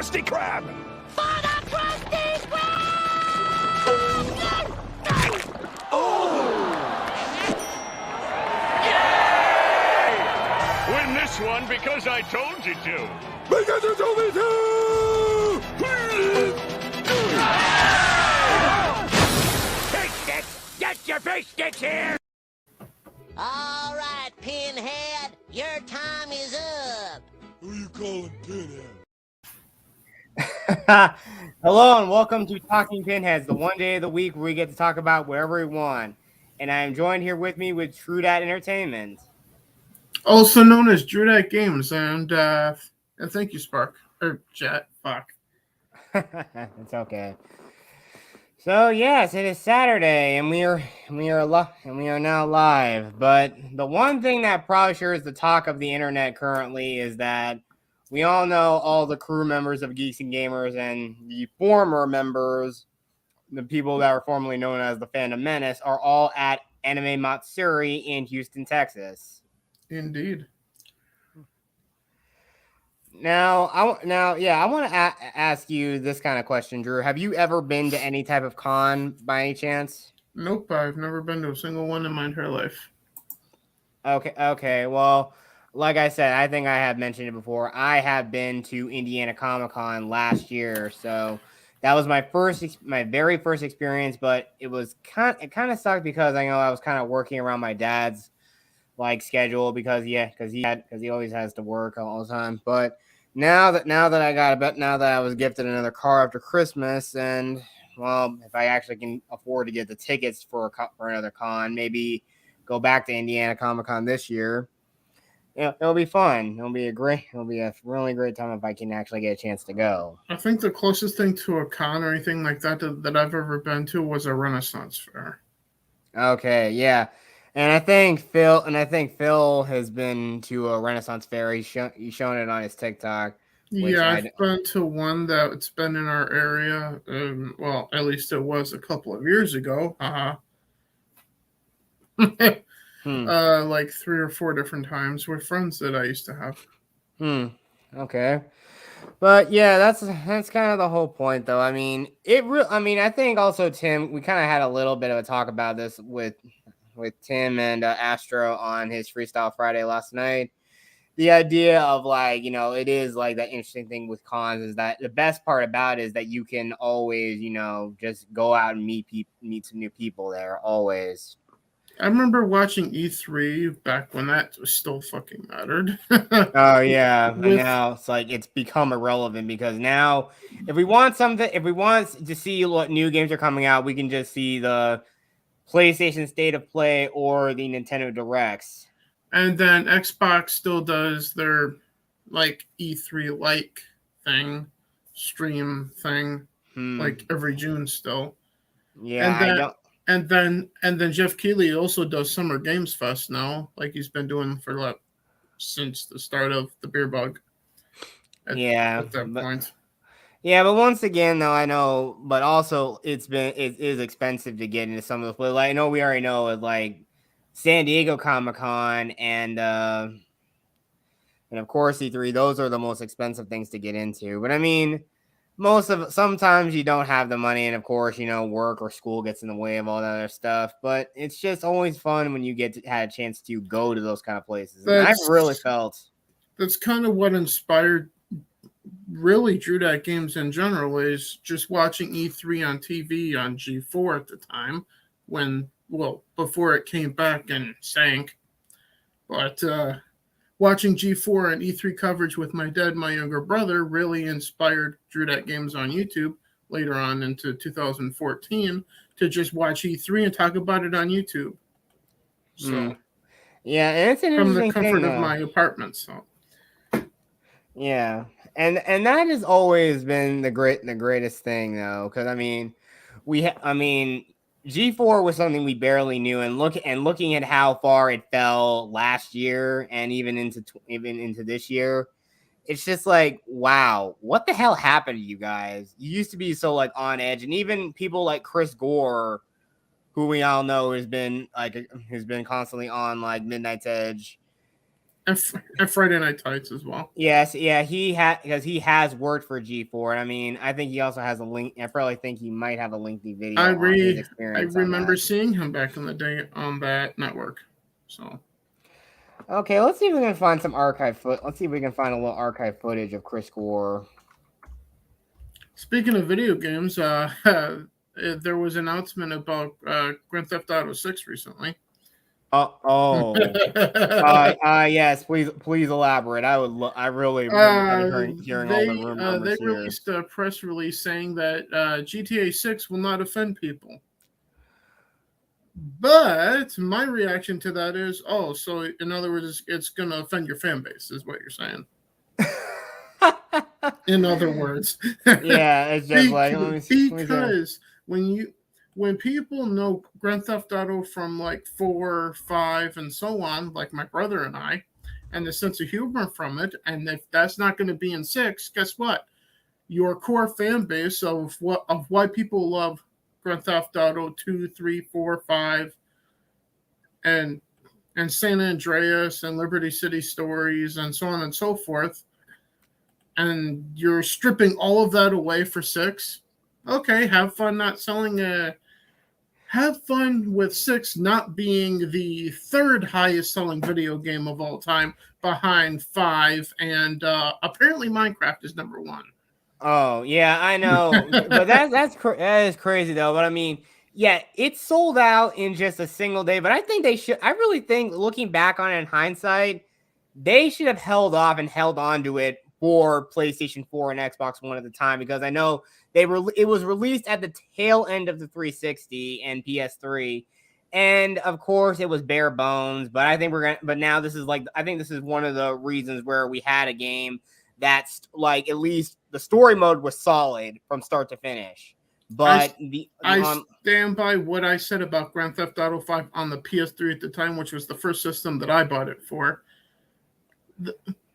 Krusty Krab! For the Krusty Krab! Oh! Yay! Win this one because I told you to. Because you told me to! Face sticks! Get your face sticks here! All right, Pinhead, your time is up. Who you calling Pinhead? Hello and welcome to Talkin Pinheads, the one day of the week where we get to talk about whatever we want. And I am joined here with me with Trudat Entertainment. Also known as Drudat Games, and thank you, Spark. Or Jet, fuck. It's okay. So yes, it is Saturday, and we are now live. But the one thing that probably sure is the talk of the internet currently is that we all know all the crew members of Geeks and Gamers and the former members, the people that were formerly known as the Phantom Menace, are all at Anime Matsuri in Houston, Texas. Indeed. Now, I want to ask you this kind of question, Drew. Have you ever been to any type of con by any chance? Nope, I've never been to a single one in my entire life. Okay. Well, like I said, I think I have mentioned it before. I have been to Indiana Comic-Con last year, so that was my very first experience. But it kind of sucked because I know I was kind of working around my dad's schedule because he always has to work all the time. But now that I was gifted another car after Christmas, and well, if I actually can afford to get the tickets for another con, maybe go back to Indiana Comic-Con this year. It'll be fun. It'll be a really great time if I can actually get a chance to go. I think the closest thing to a con or anything like that I've ever been to was a Renaissance fair. Okay, yeah. And I think Phil has been to a Renaissance fair. He's shown it on his TikTok. Yeah, I've been to one that's been in our area. Well, at least it was a couple of years ago. Like 3 or 4 different times with friends that I used to have. Okay. But yeah, that's kind of the whole point, though. I mean, I think also Tim, we kind of had a little bit of a talk about this with Tim and Astro on his Freestyle Friday last night. The idea of it is like that interesting thing with cons is that the best part about it is that you can always, just go out and meet some new people there always. I remember watching E3 back when that still fucking mattered. Oh yeah, and now it's become irrelevant because now if we want to see what new games are coming out, we can just see the PlayStation State of Play or the Nintendo Directs. And then Xbox still does their E3 thing, stream thing, every June still. Yeah, and then Jeff Keighley also does Summer Games Fest now, like he's been doing since the start of the Beer Bug. At that point. Yeah, but once again, though, I know, but also it is expensive to get into some of the. I know we already know with San Diego Comic-Con and of course E3. Those are the most expensive things to get into. But I mean, sometimes you don't have the money, and of course, work or school gets in the way of all that other stuff. But it's just always fun when you had a chance to go to those kind of places. And I really felt that's kind of what inspired. Really, Drudat Games in general is just watching E3 on TV on G4 at the time before it came back and sank. But watching G4 and E3 coverage with my dad and my younger brother really inspired Drudat Games on YouTube later on into 2014 to just watch E3 and talk about it on YouTube. So, yeah, and it's an interesting from the comfort thing, of my apartment. So, yeah. And that has always been the greatest thing, though, because G4 was something we barely knew, and looking at how far it fell last year and even into this year, it's just wow, what the hell happened to you guys? You used to be so on edge, and even people like Chris Gore, who we all know has been constantly on Midnight's Edge. and Friday Night Tights as well. Yes, yeah, because he has worked for G4. And I mean, I think he also has a link. I probably think he might have a lengthy video on his experience. I remember seeing him back in the day on that network. So, okay, let's see if we can find some archive Let's see if we can find a little archive footage of Chris Gore. Speaking of video games, there was an announcement about Grand Theft Auto 6 recently. Yes. Please elaborate. I really I've been hearing all the rumors. They released a press release saying that GTA 6 will not offend people. But my reaction to that is, so in other words, it's going to offend your fan base, is what you're saying. In other words, yeah, it's just because when people know Grand Theft Auto from like 4, 5, and so on, like my brother and I, and the sense of humor from it, and if that's not going to be in 6, guess what? Your core fan base of why people love Grand Theft Auto 2, 3, 4, 5, and San Andreas and Liberty City Stories and so on and so forth, and you're stripping all of that away for 6. Okay, have fun not selling have fun with 6 not being the 3rd highest selling video game of all time behind 5, and apparently Minecraft is number 1. Oh, yeah, I know. But that is crazy though. But I mean, yeah, it sold out in just a single day, but I really think looking back on it in hindsight, they should have held off and held on to it for PlayStation 4 and Xbox One at the time, because I know it was released at the tail end of the 360 and PS3, and of course it was bare bones. But I think now this is I think this is one of the reasons where we had a game that's like at least the story mode was solid from start to finish. But I stand by what I said about Grand Theft Auto 5 on the PS3 at the time, which was the first system that I bought it for.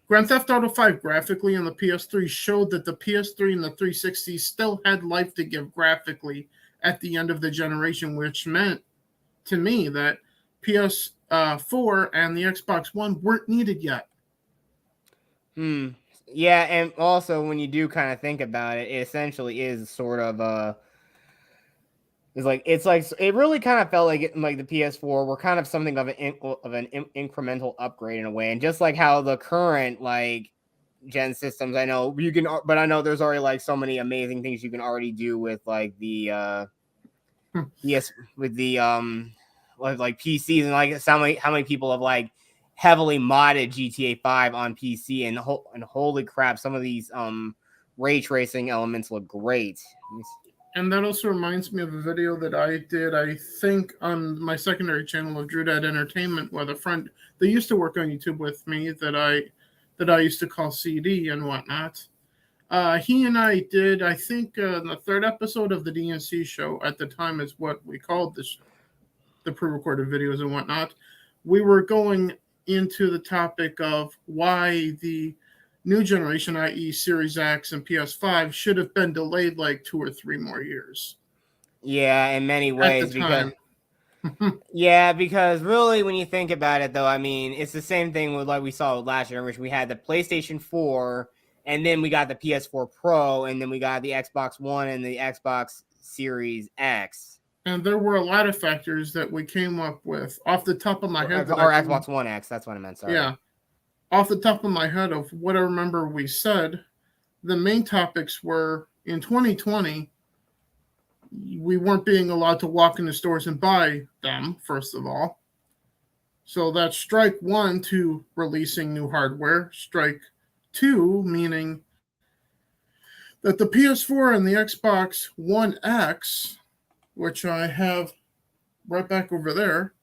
Grand Theft Auto 5 graphically on the PS3 showed that the PS3 and the 360 still had life to give graphically at the end of the generation, which meant to me that PS4 and the Xbox One weren't needed yet. Yeah, and also when you do kind of think about it, it essentially is sort of it really kind of felt like the PS4 were kind of something of an incremental upgrade in a way, and just like how the current gen systems, I know you can, but I know there's already so many amazing things you can already do with the with the PCs, and how many people have heavily modded GTA 5 on PC, and holy crap, some of these ray tracing elements look great. And that also reminds me of a video that I did, I think, on my secondary channel of Drew Dad Entertainment with a friend that used to work on YouTube with me that I used to call CD and whatnot. He and I did, I think, the 3rd episode of the DNC show at the time is what we called the pre-recorded videos and whatnot. We were going into the topic of why the new generation, i.e. Series X and PS5, should have been delayed 2 or 3 more years. Yeah, in many ways. Because yeah, because really when you think about it though, I mean, it's the same thing with we saw with last generation. We had the PlayStation 4, and then we got the PS4 Pro, and then we got the Xbox One and the Xbox Series X. And there were a lot of factors that we came up with off the top of my head. Or Xbox One X, that's what I meant, sorry. Yeah. Off the top of my head of what I remember we said, the main topics were, in 2020, we weren't being allowed to walk into stores and buy them, first of all. So that's strike 1 to releasing new hardware. Strike 2, meaning that the PS4 and the Xbox One X, which I have right back over there,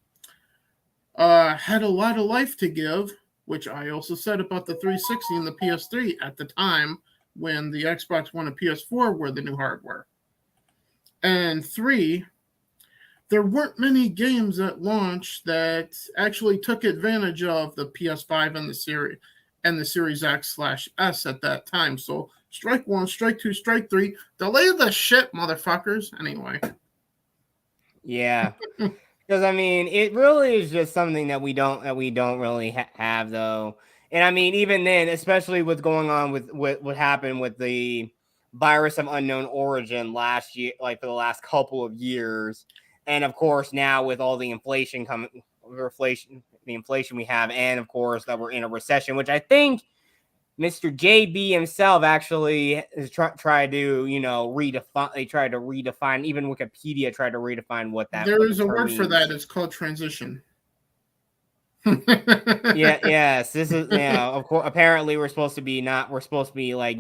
had a lot of life to give, which I also said about the 360 and the PS3 at the time when the Xbox One and PS4 were the new hardware. And 3, there weren't many games at launch that actually took advantage of the PS5 and the Series X/S at that time. So strike 1, strike 2, strike 3, delay the shit, motherfuckers. Anyway. Yeah. Because I mean, it really is just something that we don't really have though. And I mean, even then, especially with going on with what happened with the virus of unknown origin last year, like for the last couple of years, and of course now with all the inflation the inflation we have, and of course that we're in a recession, which I think Mr. JB himself actually has tried to, redefine. They tried to redefine. Even Wikipedia tried to redefine what that. There What is the a term word means. for that. It's called transition. Yes. This is of course. Apparently, we're supposed to be like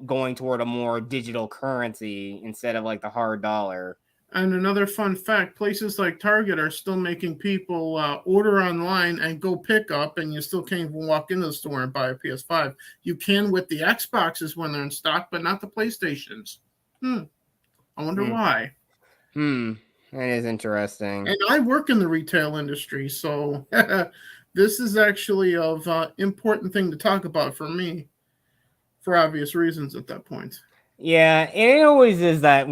going toward a more digital currency instead of like the hard dollar. And another fun fact, places like Target are still making people order online and go pick up, and you still can't even walk into the store and buy a PS5. You can with the Xboxes when they're in stock, but not the PlayStations. I wonder why. That is interesting. And I work in the retail industry, so this is actually of important thing to talk about for me, for obvious reasons at that point. Yeah, and it always is that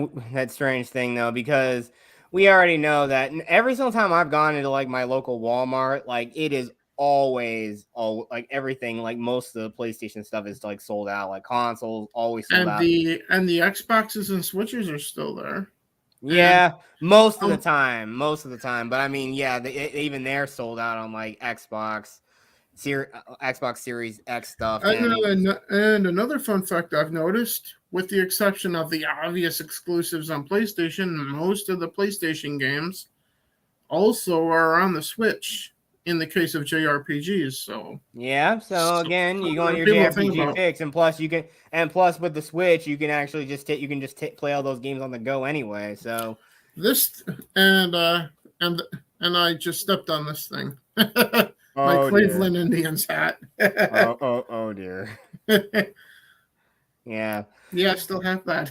strange thing though, because we already know that every single time I've gone into like my local Walmart, like it is always like everything, like most of the PlayStation stuff is like sold out, like consoles always sold out. And the Xboxes and Switches are still there. Yeah, most of the time. But I mean, yeah, even they're sold out on like Xbox Series X stuff. And another fun fact I've noticed, with the exception of the obvious exclusives on PlayStation, most of the PlayStation games also are on the Switch in the case of JRPGs. So yeah, so again, you go on your JRPG fix, and plus with the Switch, you can actually just play all those games on the go anyway. So and I just stepped on this thing. My Cleveland Indians hat. oh dear. Yeah. Yeah, I still have that.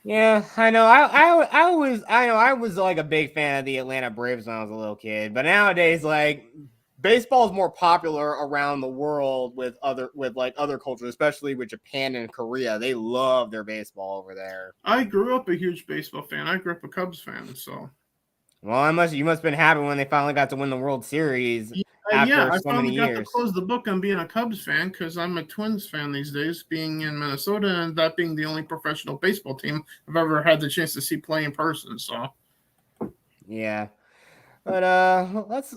Yeah, I know. I was like a big fan of the Atlanta Braves when I was a little kid, but nowadays, like, baseball is more popular around the world with other cultures, especially with Japan and Korea. They love their baseball over there. I grew up a huge baseball fan. I grew up a Cubs fan, so. Well, you must have been happy when they finally got to win the World Series. After so many years. I finally got to close the book on being a Cubs fan because I'm a Twins fan these days, being in Minnesota, and that being the only professional baseball team I've ever had the chance to see play in person. So, yeah, but let's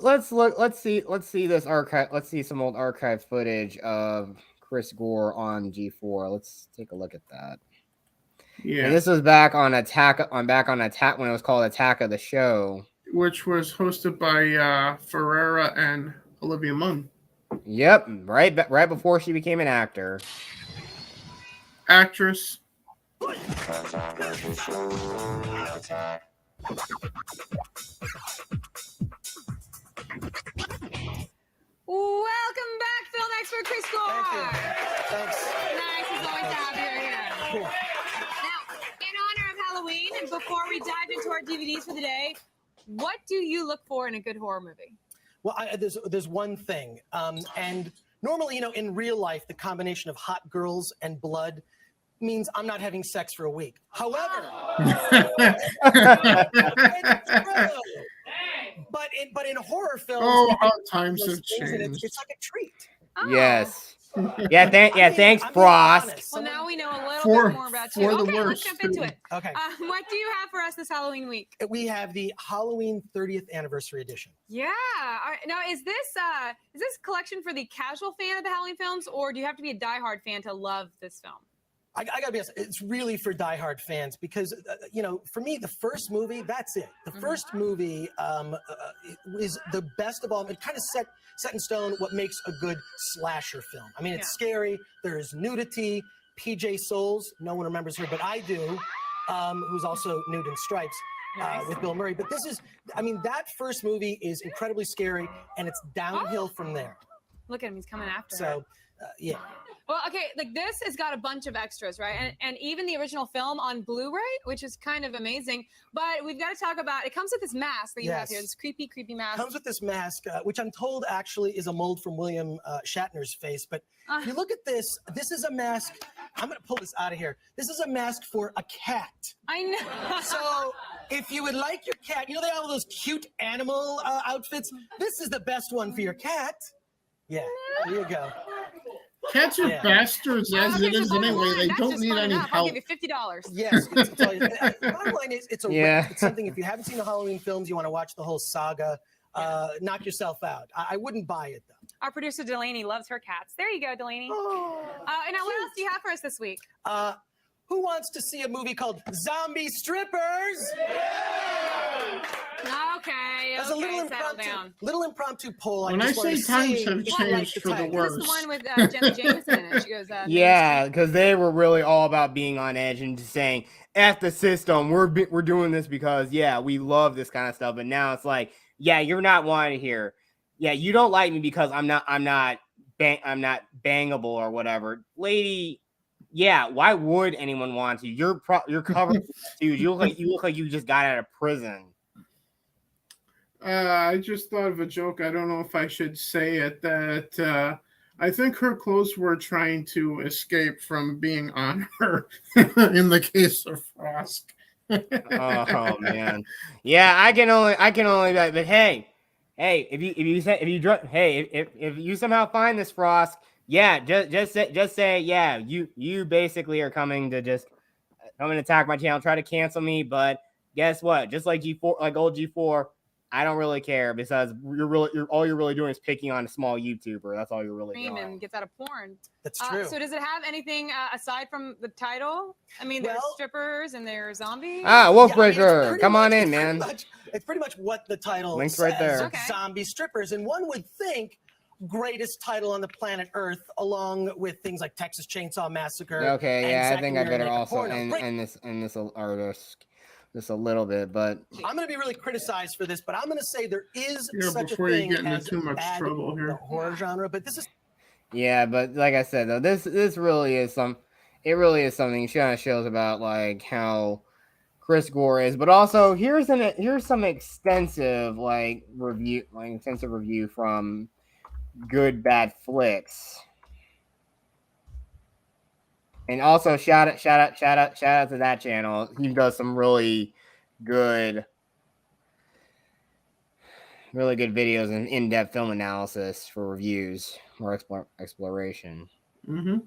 see this archive. Let's see some old archive footage of Chris Gore on G4. Let's take a look at that. Yeah, and this was back on Attack when it was called Attack of the Show, which was hosted by Pereira and Olivia Munn. Yep, right before she became an actress. Welcome back, film expert Chris Gore. Thanks. Nice as always to have you here. Cool. Now, in honor of Halloween, and before we dive into our DVDs for the day, what do you look for in a good horror movie? Well, there's one thing, and normally, in real life, the combination of hot girls and blood means I'm not having sex for a week. However, but in horror films, how times have changed. It's like a treat. Oh. Yes. Yeah, thanks, Frost. Well, now we know a little bit more about you. Okay, let's jump into it. Okay. What do you have for us this Halloween week? We have the Halloween 30th anniversary edition. Yeah. All right. Now, is this collection for the casual fan of the Halloween films, or do you have to be a diehard fan to love this film? I gotta be honest, it's really for diehard fans because, for me, the first movie, that's it. The first movie is the best of all. It kind of set in stone what makes a good slasher film. I mean, it's scary. There's nudity. PJ Souls, no one remembers her, but I do, who's also nude in Stripes with Bill Murray. But that first movie is incredibly scary, and it's downhill from there. Look at him. He's coming after her. So, yeah. Well, okay, like this has got a bunch of extras, right? And even the original film on Blu-ray, which is kind of amazing. But we've got to talk about, it comes with this mask that you have here, this creepy mask. It comes with this mask, which I'm told actually is a mold from William Shatner's face. But if you look at this is a mask. I'm going to pull this out of here. This is a mask for a cat. I know. So If you would like your cat, you know they have all those cute animal outfits. This is the best one for your cat. Yeah, there you go. Cats are bastards as it is anyway. They don't need any help. I'll give you $50. Yes, it's all, bottom line is it's something. If you haven't seen the Halloween films, you want to watch the whole saga. Knock yourself out. I wouldn't buy it though. Our producer Delaney loves her cats. There you go, Delaney. Oh, and now what else do you have for us this week? Who wants to see a movie called Zombie Strippers? Yeah! Okay, As a little impromptu poll. When I say times have changed for the worse. This is the one with Jenna Jameson in it. She goes, yeah, because they were really all about being on edge and just saying, "F the system. We're doing this because we love this kind of stuff." But now it's like, you're not wanting to hear. Yeah, you don't like me because I'm not bangable or whatever, lady. Yeah, why would anyone want to? You're covered, dude. You look like you just got out of prison. I just thought of a joke. I don't know if I should say it. That I think her clothes were trying to escape from being on her in the case of Frosk. Oh man, yeah. I can only. But hey, if you somehow find this Frosk, just say you basically are coming to attack my channel, try to cancel me. But guess what? Just like G4, like old G4. I don't really care because all you're really doing is picking on a small YouTuber. That's all you're really doing. And gets out of porn. That's true. So does it have anything aside from the title? I mean, there's strippers and there's zombies. Wolfbreaker, come on in, man. It's pretty much what the title links says. Right there. Okay. Zombie strippers, and one would think greatest title on the planet Earth, along with things like Texas Chainsaw Massacre. Okay, yeah, I think I better also end this artist. Just a little bit, but I'm going to be really criticized for this, but I'm going to say there is such a before thing you get into as too much bad trouble here. Horror genre, but this is but like I said though, this really is something. It kind of shows about like how Chris Gore is, but also here's some extensive review from Good Bad Flicks. And also shout out to that channel. He does some really good videos and in-depth film analysis for reviews or exploration. Mm-hmm.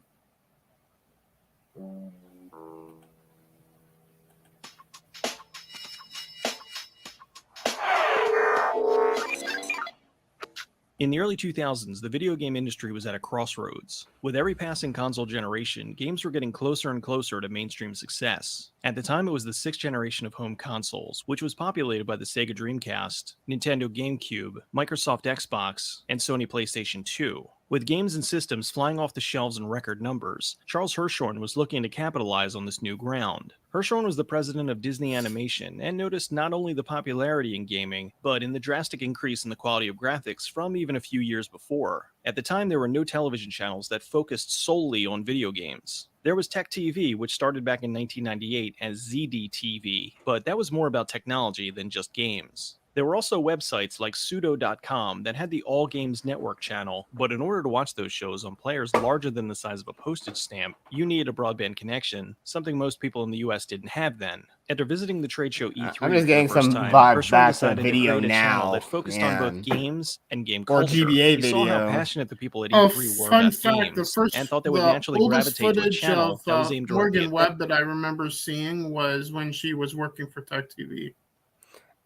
In the early 2000s, the video game industry was at a crossroads. With every passing console generation, games were getting closer and closer to mainstream success. At the time, it was the 6th generation of home consoles, which was populated by the Sega Dreamcast, Nintendo GameCube, Microsoft Xbox, and Sony PlayStation 2. With games and systems flying off the shelves in record numbers, Charles Hirschhorn was looking to capitalize on this new ground. Hirschhorn was the president of Disney Animation and noticed not only the popularity in gaming, but in the drastic increase in the quality of graphics from even a few years before. At the time, there were no television channels that focused solely on video games. There was Tech TV, which started back in 1998 as ZD-TV, but that was more about technology than just games. There were also websites like Pseudo.com that had the All Games Network channel, but in order to watch those shows on players larger than the size of a postage stamp, you needed a broadband connection, something most people in the US didn't have then. After visiting the trade show E3 I'm just getting some vibes back to video now. That focused on both games and game or culture. GBA He video. saw how passionate the people at E3 were about games, and thought they would naturally gravitate to a channel that was aimed Morgan Webb that I remember seeing was when she was working for Tech TV.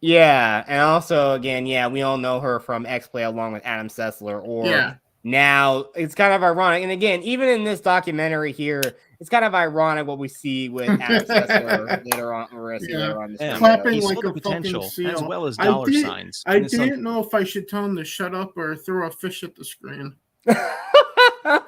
Yeah, and also, again, we all know her from X-Play along with Adam Sessler, or now it's kind of ironic. And again, even in this documentary here, it's kind of ironic what we see with Adam Sessler later on. Later on this clapping he like saw the a potential fucking seal. as well as dollar signs. I didn't know if I should tell him to shut up or throw a fish at the screen.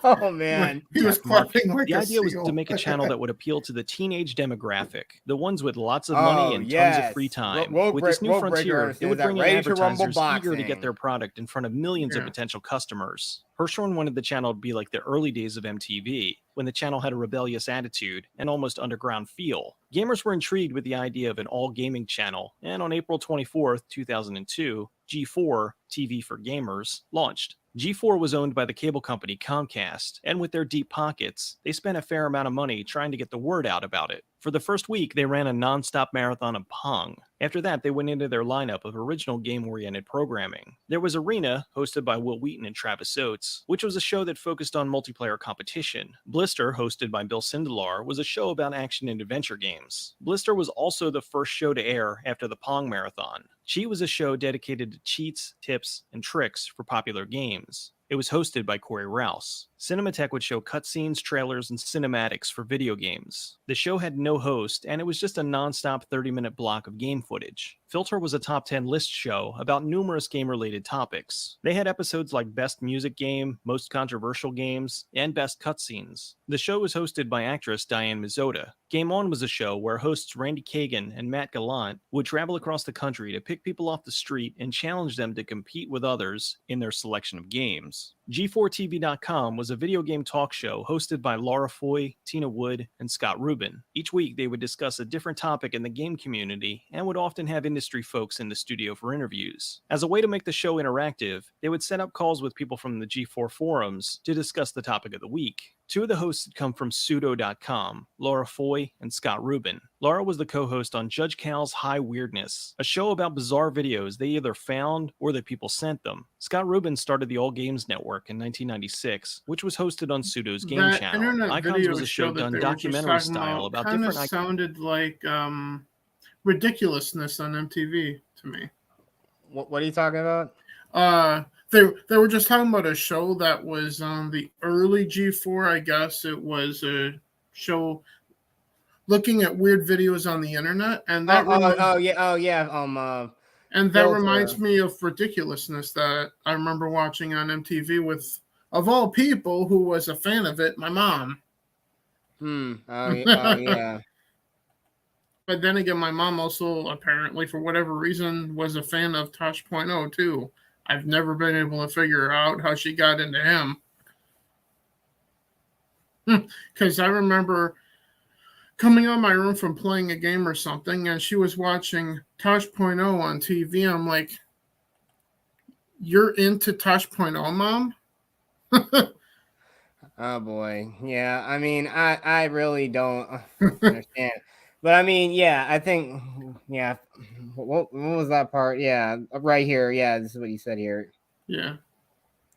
Oh man, he was clapping like the idea was to make a channel that would appeal to the teenage demographic, the ones with lots of money and tons of free time. With this new frontier, it would bring in advertisers eager to get their product in front of millions of potential customers. Hirschhorn wanted the channel to be like the early days of MTV, when the channel had a rebellious attitude and almost underground feel. Gamers were intrigued with the idea of an all-gaming channel, and on April 24th, 2002, G4, TV for Gamers, launched. G4 was owned by the cable company Comcast, and with their deep pockets, they spent a fair amount of money trying to get the word out about it. For the first week, they ran a non-stop marathon of Pong. After that, they went into their lineup of original game-oriented programming. There was Arena, hosted by Will Wheaton and Travis Oates, which was a show that focused on multiplayer competition. Blister, hosted by Bill Sindelar, was a show about action and adventure games. Blister was also the first show to air after the Pong marathon. Cheat was a show dedicated to cheats, tips, and tricks for popular games. It was hosted by Corey Rouse. Cinematech would show cutscenes, trailers, and cinematics for video games. The show had no host, and it was just a non-stop 30-minute block of game footage. Filter was a top 10 list show about numerous game-related topics. They had episodes like Best Music Game, Most Controversial Games, and Best Cutscenes. The show was hosted by actress Diane Mizota. Game On was a show where hosts Randy Kagan and Matt Gallant would travel across the country to pick people off the street and challenge them to compete with others in their selection of games. G4TV.com was a video game talk show hosted by Laura Foy, Tina Wood, and Scott Rubin. Each week, they would discuss a different topic in the game community and would often have industry folks in the studio for interviews. As a way to make the show interactive, they would set up calls with people from the G4 forums to discuss the topic of the week. Two of the hosts had come from Pseudo.com, Laura Foy and Scott Rubin. Laura was the co-host on Judge Cal's High Weirdness, a show about bizarre videos they either found or that people sent them. Scott Rubin started the All Games Network in 1996, which was hosted on Pseudo's game That channel. internet Icons video was a show that done they were just documentary talking style about kinda different sounded like ridiculousness on MTV to me. What are you talking about? They were just talking about a show that was on the early G4, I guess. It was a show looking at weird videos on the internet, and that reminds me of ridiculousness that I remember watching on MTV with, of all people, who was a fan of it, my mom. Yeah. But then again, my mom also, apparently, for whatever reason, was a fan of Tosh.0 too. I've never been able to figure out how she got into him. Because I remember coming out of my room from playing a game or something, and she was watching Tosh.0 on TV. I'm like, you're into Tosh.0, Mom? Oh, boy. Yeah, I mean, I really don't understand. But, I mean, yeah, I think, yeah. What was that part? Yeah, right here. Yeah, this is what you said here. Yeah.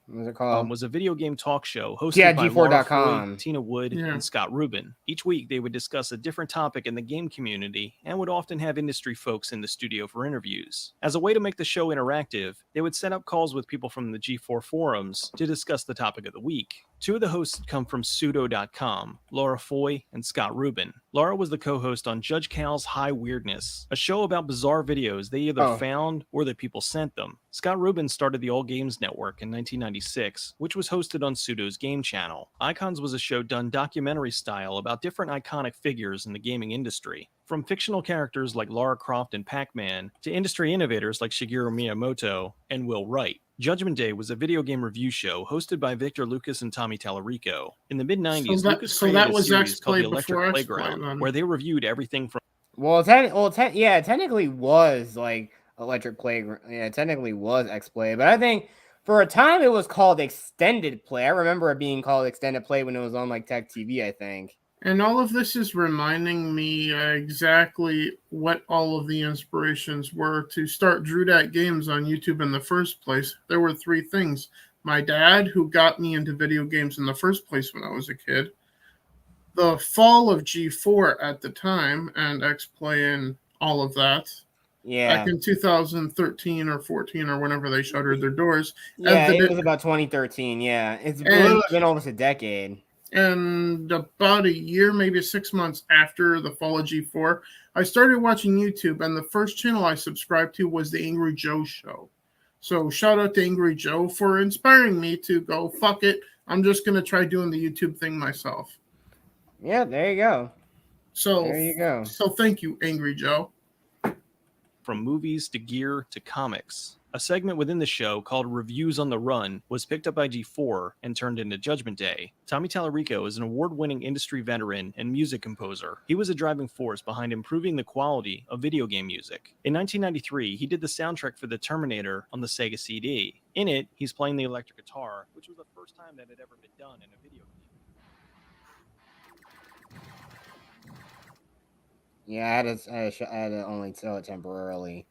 What was it called? Was a video game talk show hosted by Laura Foy, Tina Wood, and Scott Rubin. Each week, they would discuss a different topic in the game community and would often have industry folks in the studio for interviews. As a way to make the show interactive, they would set up calls with people from the G4 forums to discuss the topic of the week. Two of the hosts had come from Pseudo.com, Laura Foy and Scott Rubin. Laura was the co-host on Judge Cal's High Weirdness, a show about bizarre videos they either found or that people sent them. Scott Rubin started the All Games Network in 1996, which was hosted on Pseudo's game channel. Icons was a show done documentary style about different iconic figures in the gaming industry. From fictional characters like Lara Croft and Pac-Man to industry innovators like Shigeru Miyamoto and Will Wright. Judgment Day was a video game review show hosted by Victor Lucas and Tommy Talarico. In the mid-90s, Lucas created a series called The Electric Playground, where they reviewed everything from... it technically was like Electric Playground. Yeah, it technically was X-Play, but I think for a time it was called Extended Play. I remember it being called Extended Play when it was on like Tech TV, I think. And all of this is reminding me exactly what all of the inspirations were to start Drew Dat Games on YouTube in the first place. There were three things. My dad, who got me into video games in the first place when I was a kid. The fall of G4 at the time, and X-Play and all of that. Yeah. Back in 2013 or 14 or whenever they shuttered their doors. Yeah, it was about 2013, yeah. It's been almost a decade. And about a year, maybe 6 months after the fall of G4, I started watching YouTube, and the first channel I subscribed to was the Angry Joe Show. So shout out to Angry Joe for inspiring me to go, fuck it, I'm just going to try doing the YouTube thing myself. Yeah, there you go. So there you go. So thank you, Angry Joe. From movies to gear to comics. A segment within the show called Reviews on the Run was picked up by G4 and turned into Judgment Day. Tommy Talarico is an award-winning industry veteran and music composer. He was a driving force behind improving the quality of video game music. In 1993, he did the soundtrack for The Terminator on the Sega CD. In it, he's playing the electric guitar, which was the first time that had ever been done in a video game. Yeah, I had to only sell it temporarily.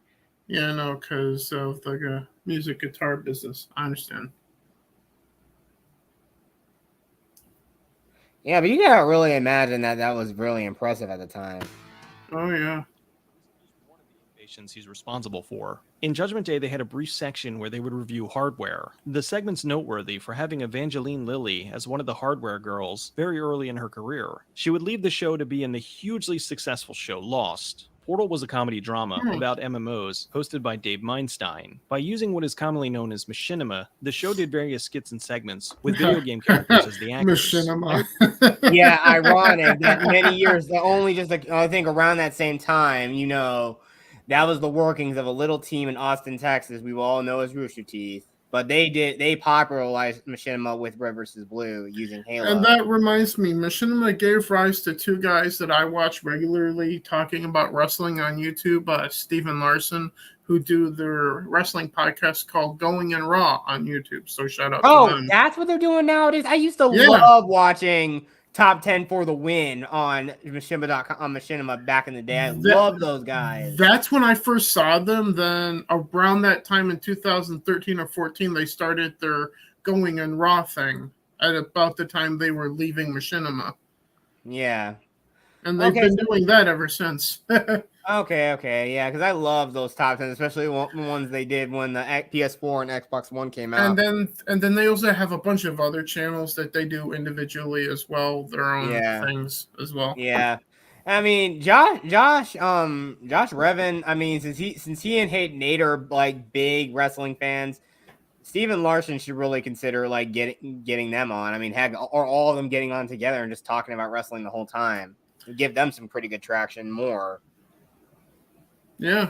Yeah, no, because of the music guitar business. I understand. Yeah, but you gotta really imagine that was really impressive at the time. Oh, yeah. One of the innovations he's responsible for. In Judgment Day, they had a brief section where they would review hardware. The segment's noteworthy for having Evangeline Lilly as one of the hardware girls very early in her career. She would leave the show to be in the hugely successful show Lost. Portal was a comedy drama about MMOs hosted by Dave Meinstein. By using what is commonly known as machinima, the show did various skits and segments with video game characters as the actors. Machinima. Yeah, ironic that many years, only just I think around that same time, you know, that was the workings of a little team in Austin, Texas. We all know as Rooster Teeth, but they popularized Machinima with Red vs. Blue using Halo. And that reminds me, Machinima gave rise to two guys that I watch regularly talking about wrestling on YouTube, Stephen Larson, who do their wrestling podcast called Going in Raw on YouTube. So shout out to them. That's what they're doing nowadays? I used to love watching Top 10 for the Win on Machinima back in the day. I love those guys. That's when I first saw them. Then around that time in 2013 or 14, they started their Going in Raw thing at about the time they were leaving Machinima. Yeah. And they've been doing that ever since. Okay, yeah, because I love those top 10, especially the ones they did when the PS4 and Xbox One came out. And then they also have a bunch of other channels that they do individually as well, their own things as well. Yeah, I mean, Josh Revin. I mean, since he and Nate are like big wrestling fans, Stephen Larson should really consider like getting them on. I mean, heck, or all of them getting on together and just talking about wrestling the whole time. Give them some pretty good traction more. Yeah.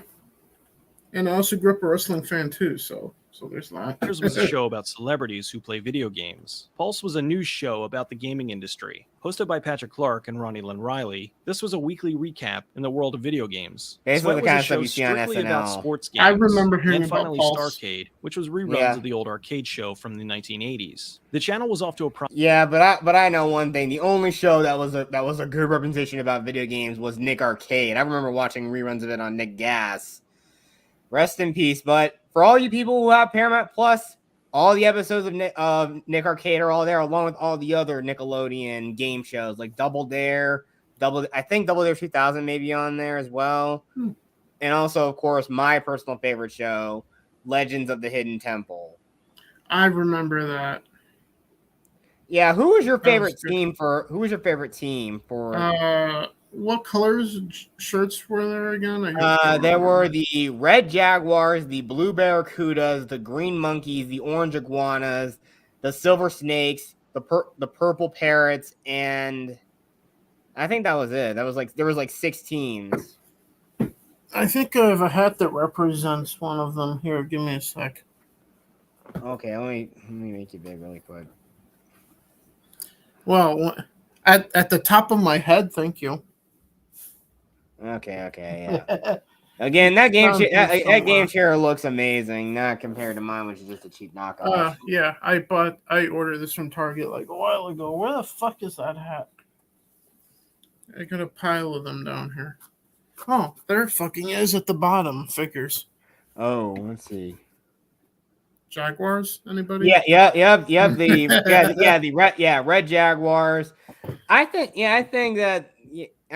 And I also grew up a wrestling fan too, so there's that. Here's was a show about celebrities who play video games. Pulse was a news show about the gaming industry. Hosted by Patrick Clark and Ronnie Lynn Riley, this was a weekly recap in the world of video games. Basically, Sweat was a show strictly about sports games. I remember hearing and finally about Pulse. Starcade, which was reruns of the old arcade show from the 1980s. The channel was off to a but I know one thing. The only show that was a good representation about video games was Nick Arcade. I remember watching reruns of it on Nick Gas. Rest in peace. But for all you people who have Paramount Plus, all the episodes of Nick Arcade are all there, along with all the other Nickelodeon game shows like Double Dare. I think Double Dare 2000 may be on there as well. And also, of course, my personal favorite show, Legends of the Hidden Temple. I remember that. Yeah, who was your favorite team for? What colors shirts were there again? There were the red jaguars, the blue barracudas, the green monkeys, the orange iguanas, the silver snakes, the purple parrots, and I think that was it. There was like 6 teams. I think I have a hat that represents one of them. Here, give me a sec. Okay, let me make it big really quick. Well, at the top of my head, thank you. Okay, yeah. Again, that game chair looks amazing, not compared to mine, which is just a cheap knockoff. Yeah, I ordered this from Target like a while ago. Where the fuck is that hat? I got a pile of them down here. Oh, there fucking is at the bottom. Figures. Oh, let's see. Jaguars? Anybody? Yeah. The red Jaguars. I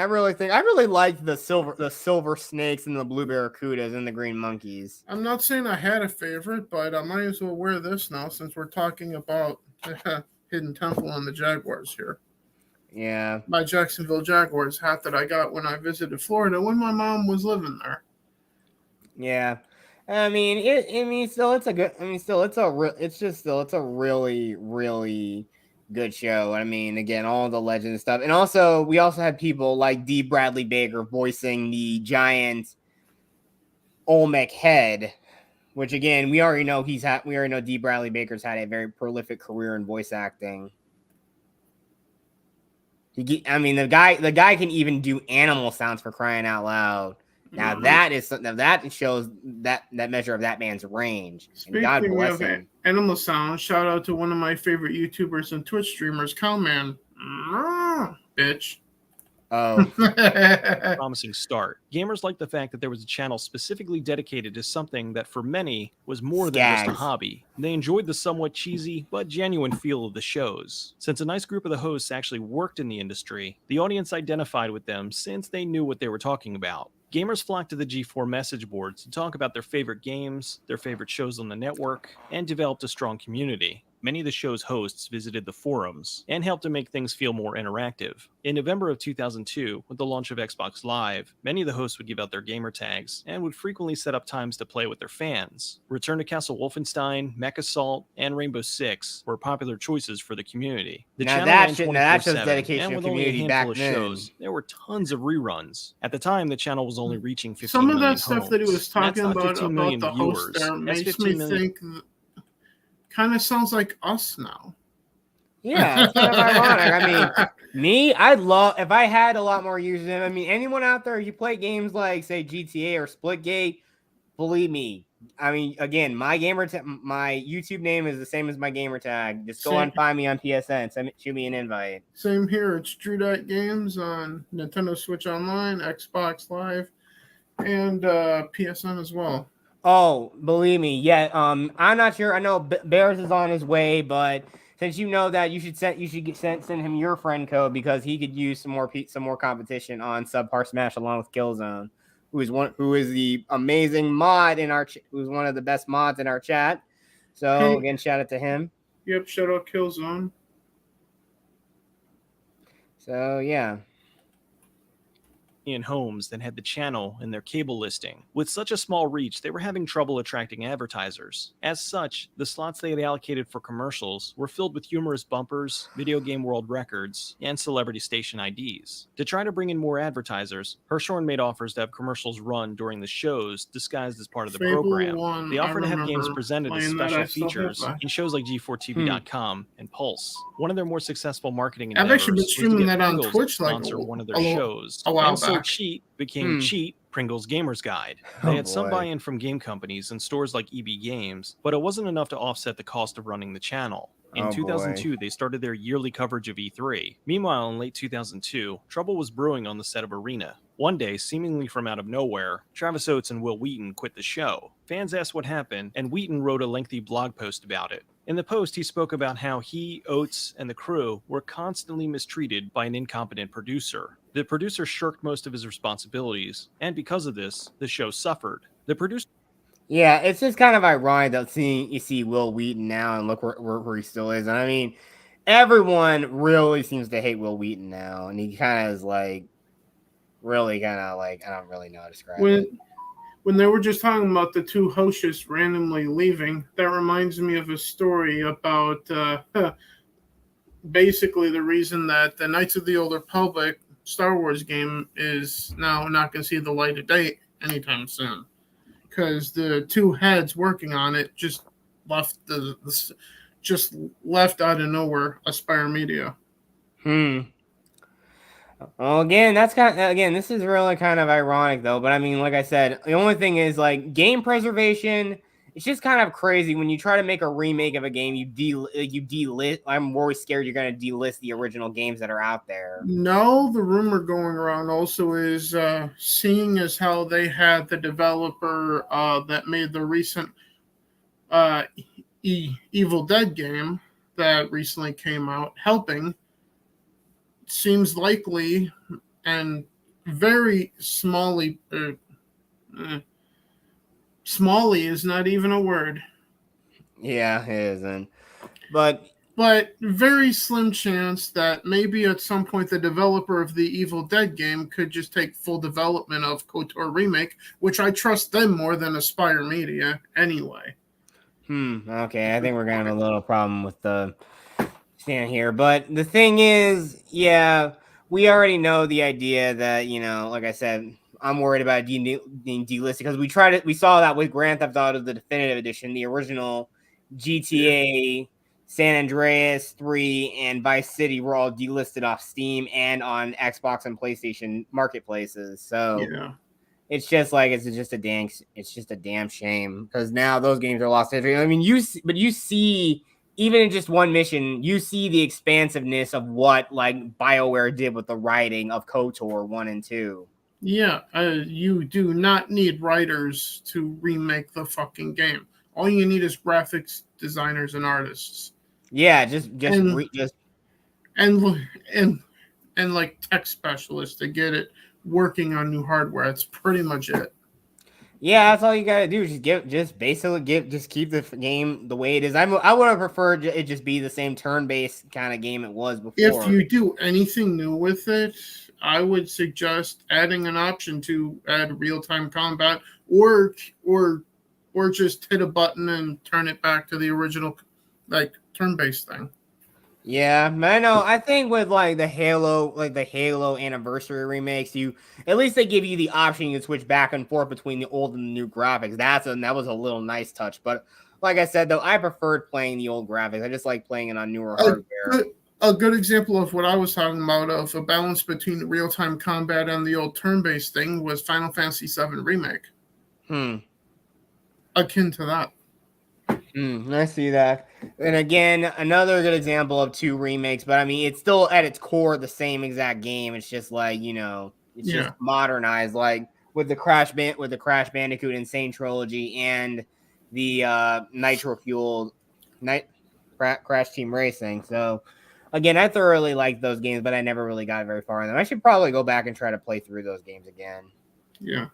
really liked the silver snakes and the blue barracudas and the green monkeys. I'm not saying I had a favorite, but I might as well wear this now since we're talking about Hidden Temple and the Jaguars here. Yeah. My Jacksonville Jaguars hat that I got when I visited Florida when my mom was living there. Yeah. It's a really, really good show. I mean, again, all the legend stuff. And also, we also had people like D. Bradley Baker voicing the giant Olmec head, which again, we already know D. Bradley Baker's had a very prolific career in voice acting. The guy can even do animal sounds, for crying out loud. Now that shows that measure of that man's range. Speaking God bless him. Animal sound, shout out to one of my favorite YouTubers and Twitch streamers, Cowman. Bitch. Oh, promising start. Gamers liked the fact that there was a channel specifically dedicated to something that for many was more than just a Skags. hobby. They enjoyed the somewhat cheesy but genuine feel of the shows. Since a nice group of the hosts actually worked in the industry, the audience identified with them since they knew what they were talking about. Gamers flocked to the G4 message boards to talk about their favorite games, their favorite shows on the network, and developed a strong community. Many of the show's hosts visited the forums and helped to make things feel more interactive. In November of 2002, with the launch of Xbox Live, many of the hosts would give out their gamer tags and would frequently set up times to play with their fans. Return to Castle Wolfenstein, Mech Assault, and Rainbow Six were popular choices for the community. The Now channel that ran shit- now that shows 24/7, dedication and to with only a community handful back of then. shows, there were tons of reruns. At the time, the channel was only reaching 15 Some of million that stuff that he homes. was talking That's not about 15 million the host viewers. there That's makes 15 me million. think kind of sounds like us now. Yeah, it's kind of ironic. I mean, me, I'd love if I had a lot more users. I mean, anyone out there, you play games like, say, GTA or Splitgate, believe me. I mean, again, my YouTube name is the same as my gamer tag. Just go and find me on PSN. Shoot me an invite. Same here. It's Drew.Games on Nintendo Switch Online, Xbox Live, and PSN as well. Oh, believe me, yeah. I'm not sure. I know Bears is on his way, but since you know that, you should send him your friend code because he could use some more competition on Subpar Smash along with Killzone, who is the amazing mod in our who's one of the best mods in our chat. So again, shout out to him. Yep, shout out Killzone. So yeah. In homes than had the channel in their cable listing. With such a small reach, they were having trouble attracting advertisers. As such, the slots they had allocated for commercials were filled with humorous bumpers, video game world records, and celebrity station IDs. To try to bring in more advertisers, Hirshhorn made offers to have commercials run during the shows disguised as part of the Fable program. 1, They offered to have I games remember presented as playing that. special I still have features that. in shows like G4TV.com and Pulse. One of their more successful marketing I've endeavors actually been was to streaming get that on Pringles Twitch to like sponsor one of their a shows. while And so back. Cheat became Cheat, Pringles Gamer's Guide. They had some buy-in from game companies and stores like EB Games, but it wasn't enough to offset the cost of running the channel. In 2002, they started their yearly coverage of E3. Meanwhile, in late 2002, trouble was brewing on the set of Arena. One day, seemingly from out of nowhere, Travis Oates and Will Wheaton quit the show. Fans asked what happened, and Wheaton wrote a lengthy blog post about it. In the post, he spoke about how he, Oates, and the crew were constantly mistreated by an incompetent producer. The producer shirked most of his responsibilities, and because of this, the show suffered. The producer... Yeah, it's just kind of ironic that you see Will Wheaton now and look where he still is. And I mean, everyone really seems to hate Will Wheaton now, and he kind of is like, really kind of like, I don't really know how to describe it. When they were just talking about the two hosts randomly leaving, that reminds me of a story about basically the reason that the Knights of the Old Republic Star Wars game is now not going to see the light of day anytime soon. Because the two heads working on it just left left out of nowhere Aspire Media. Well, again, this is really kind of ironic though. But I mean, like I said, the only thing is like game preservation. It's just kind of crazy when you try to make a remake of a game. You delist. I'm always scared you're going to delist the original games that are out there. No, the rumor going around also is seeing as how they had the developer that made the recent Evil Dead game that recently came out helping. Seems likely and very smally. Smally is not even a word. Yeah, it isn't. But very slim chance that maybe at some point the developer of the Evil Dead game could just take full development of KOTOR Remake, which I trust them more than Aspire Media anyway. Okay, I think we're going to have a little problem with the stand here. But the thing is, yeah, we already know the idea that, you know, like I said, I'm worried about being delisted because we saw that with Grand Theft Auto, the Definitive Edition, the original GTA, San Andreas 3, and Vice City were all delisted off Steam and on Xbox and PlayStation marketplaces. So it's just a damn shame because now those games are lost history. I mean, you see even in just one mission, you see the expansiveness of what like BioWare did with the writing of KOTOR 1 and 2. Yeah, you do not need writers to remake the fucking game. All you need is graphics designers and artists. Yeah, and like tech specialists to get it working on new hardware. That's pretty much it. Yeah, that's all you gotta do. Just keep the game the way it is. I would have preferred it just be the same turn-based kind of game it was before. If you do anything new with it, I would suggest adding an option to add real-time combat, or just hit a button and turn it back to the original, like turn-based thing. Yeah, I know. I think with like the Halo anniversary remakes, at least they give you the option to switch back and forth between the old and the new graphics. That was a little nice touch. But like I said, though, I preferred playing the old graphics. I just like playing it on newer hardware. A good example of what I was talking about, of a balance between real-time combat and the old turn-based thing, was Final Fantasy VII Remake. Akin to that. I see that. And again, another good example of two remakes, but I mean, it's still at its core the same exact game. It's just like, just modernized, like with the Crash Bandicoot Insane Trilogy and the Nitro Fueled Crash Team Racing. So again, I thoroughly liked those games, but I never really got very far in them. I should probably go back and try to play through those games again. Yeah.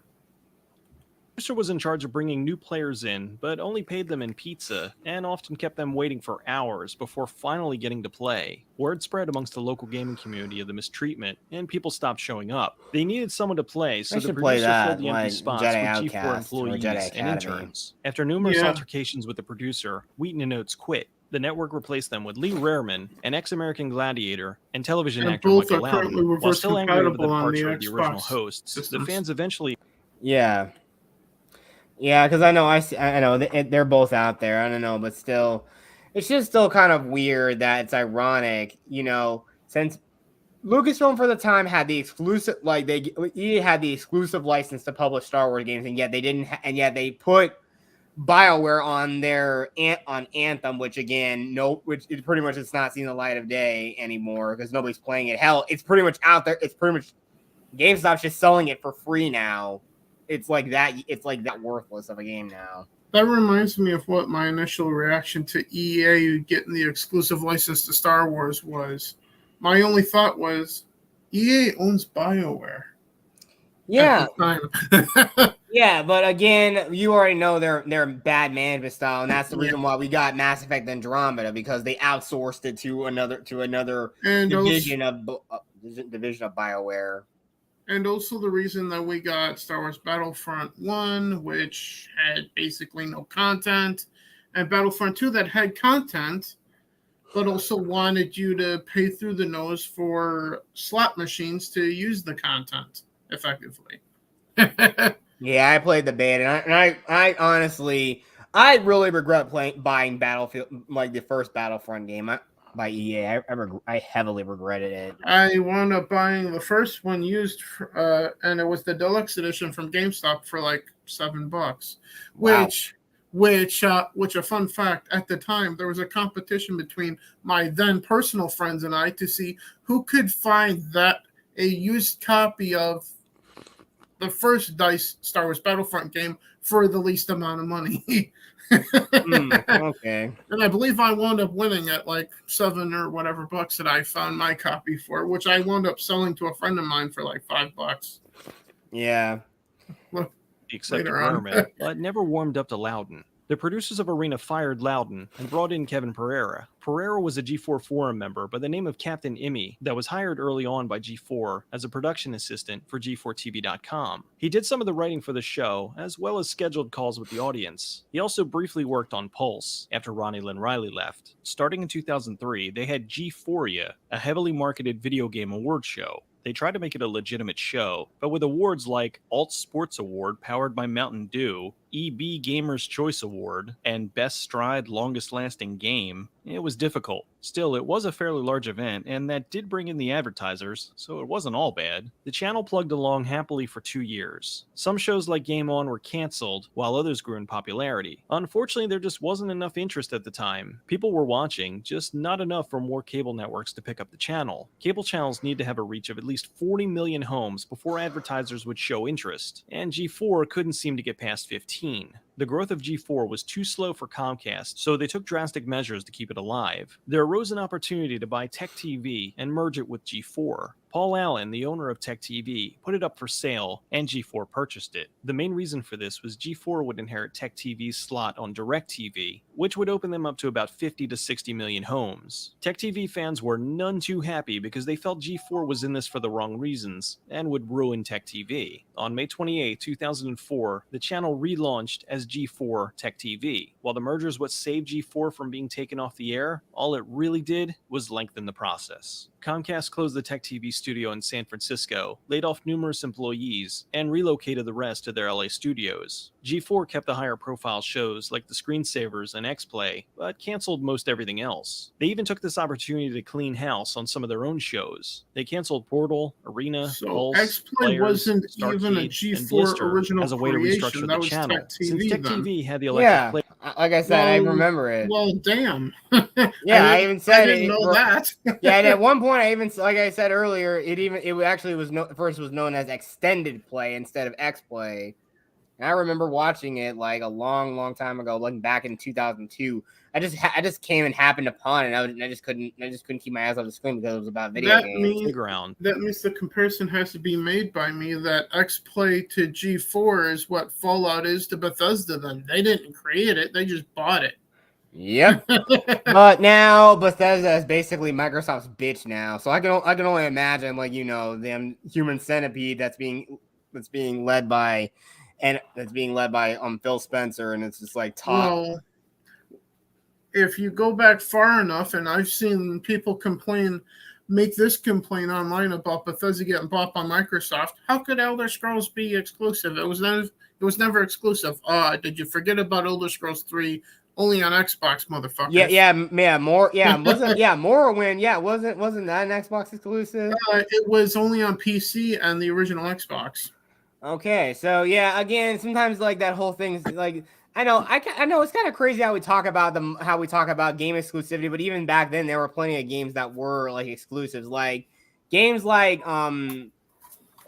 Producer was in charge of bringing new players in, but only paid them in pizza, and often kept them waiting for hours before finally getting to play. Word spread amongst the local gaming community of the mistreatment, and people stopped showing up. They needed someone to play, so the producer filled the empty spots with G4 employees and interns. After numerous altercations with the producer, Wheaton and Oates quit. The network replaced them with Lee Rareman, an ex-American gladiator, and television actor Michael Loudon. While still angry over the departure of the original hosts, the fans eventually... Yeah, because I know they're both out there. I don't know, but still, it's just still kind of weird that it's ironic, since Lucasfilm for the time had the exclusive, they had the exclusive license to publish Star Wars games, and yet they didn't, and yet they put BioWare on Anthem, which it pretty much it's not seeing the light of day anymore because nobody's playing it. Hell, it's pretty much out there. It's pretty much GameStop's just selling it for free now. It's like that worthless of a game now. That reminds me of what my initial reaction to EA getting the exclusive license to Star Wars was. My only thought was, EA owns BioWare. Yeah. Yeah, but again, you already know their bad management style, and that's the reason why we got Mass Effect Andromeda, because they outsourced it to another division of BioWare. And also the reason that we got Star Wars Battlefront 1, which had basically no content, and Battlefront 2 that had content, but also wanted you to pay through the nose for slot machines to use the content effectively. Yeah, I played the beta, and I honestly, I really regret buying Battlefield, like the first Battlefront game by EA. I heavily regretted it. I wound up buying the first one used, and it was the deluxe edition from GameStop for like $7. Wow. Which a fun fact, at the time there was a competition between my then personal friends and I to see who could find a used copy of the first DICE Star Wars Battlefront game for the least amount of money. Okay. And I believe I wound up winning at like $7 or whatever bucks that I found my copy for, which I wound up selling to a friend of mine for like $5. Yeah. Well, except Vernon, but never warmed up to Loudon. The producers of Arena fired Loudon and brought in Kevin Pereira. Pereira was a G4 forum member by the name of Captain Immy that was hired early on by G4 as a production assistant for G4TV.com. He did some of the writing for the show, as well as scheduled calls with the audience. He also briefly worked on Pulse after Ronnie Lynn Riley left. Starting in 2003, they had G4ia, a heavily marketed video game award show. They tried to make it a legitimate show, but with awards like Alt Sports Award powered by Mountain Dew, EB Gamer's Choice Award and Best Stride Longest Lasting Game, it was difficult. Still, it was a fairly large event, and that did bring in the advertisers, so it wasn't all bad. The channel plugged along happily for 2 years. Some shows like Game On were cancelled, while others grew in popularity. Unfortunately, there just wasn't enough interest at the time. People were watching, just not enough for more cable networks to pick up the channel. Cable channels need to have a reach of at least 40 million homes before advertisers would show interest, and G4 couldn't seem to get past 15. The growth of G4 was too slow for Comcast, so they took drastic measures to keep it alive. There arose an opportunity to buy Tech TV and merge it with G4. Paul Allen, the owner of Tech TV, put it up for sale, and G4 purchased it. The main reason for this was G4 would inherit Tech TV's slot on DirecTV, which would open them up to about 50 to 60 million homes. Tech TV fans were none too happy because they felt G4 was in this for the wrong reasons, and would ruin Tech TV. On May 28, 2004, the channel relaunched as G4 Tech TV. While the merger is what saved G4 from being taken off the air, all it really did was lengthen the process. Comcast closed the Tech TV studio in San Francisco, laid off numerous employees, and relocated the rest to their LA studios. G4 kept the higher profile shows like The Screensavers and X-Play, but canceled most everything else. They even took this opportunity to clean house on some of their own shows. They canceled Portal, Arena, Pulse, X-Play Players, wasn't Starcade, even a and G4 Blister original as a way to creation. restructure That the was channel. Tech TV Since Tech then. TV had the electric play. Like I said, I remember it. Well, damn. Yeah, I even said I didn't know that. Yeah, and at one point, I even, like I said earlier, it actually was first was known as Extended Play instead of X Play. And I remember watching it like a long, long time ago, looking back in 2002. I just came and happened upon it. And I just couldn't keep my eyes off the screen because it was about video games. That means the comparison has to be made by me that X-Play to G4 is what Fallout is to Bethesda. Then they didn't create it; they just bought it. Yep. But now Bethesda is basically Microsoft's bitch now. So I can only imagine, like, them Human Centipede that's being led by Phil Spencer, and it's just like top. Well, if you go back far enough, and I've seen people make this complaint online about Bethesda getting bought by Microsoft. How could Elder Scrolls be exclusive? It was never exclusive. Did you forget about Elder Scrolls 3? Only on Xbox, motherfuckers. Morrowind. Wasn't that an Xbox exclusive? It was only on PC and the original Xbox. Okay, so yeah, again, sometimes like that whole thing's like, I know it's kind of crazy how we talk about game exclusivity, but even back then there were plenty of games that were like exclusives, like games like Dead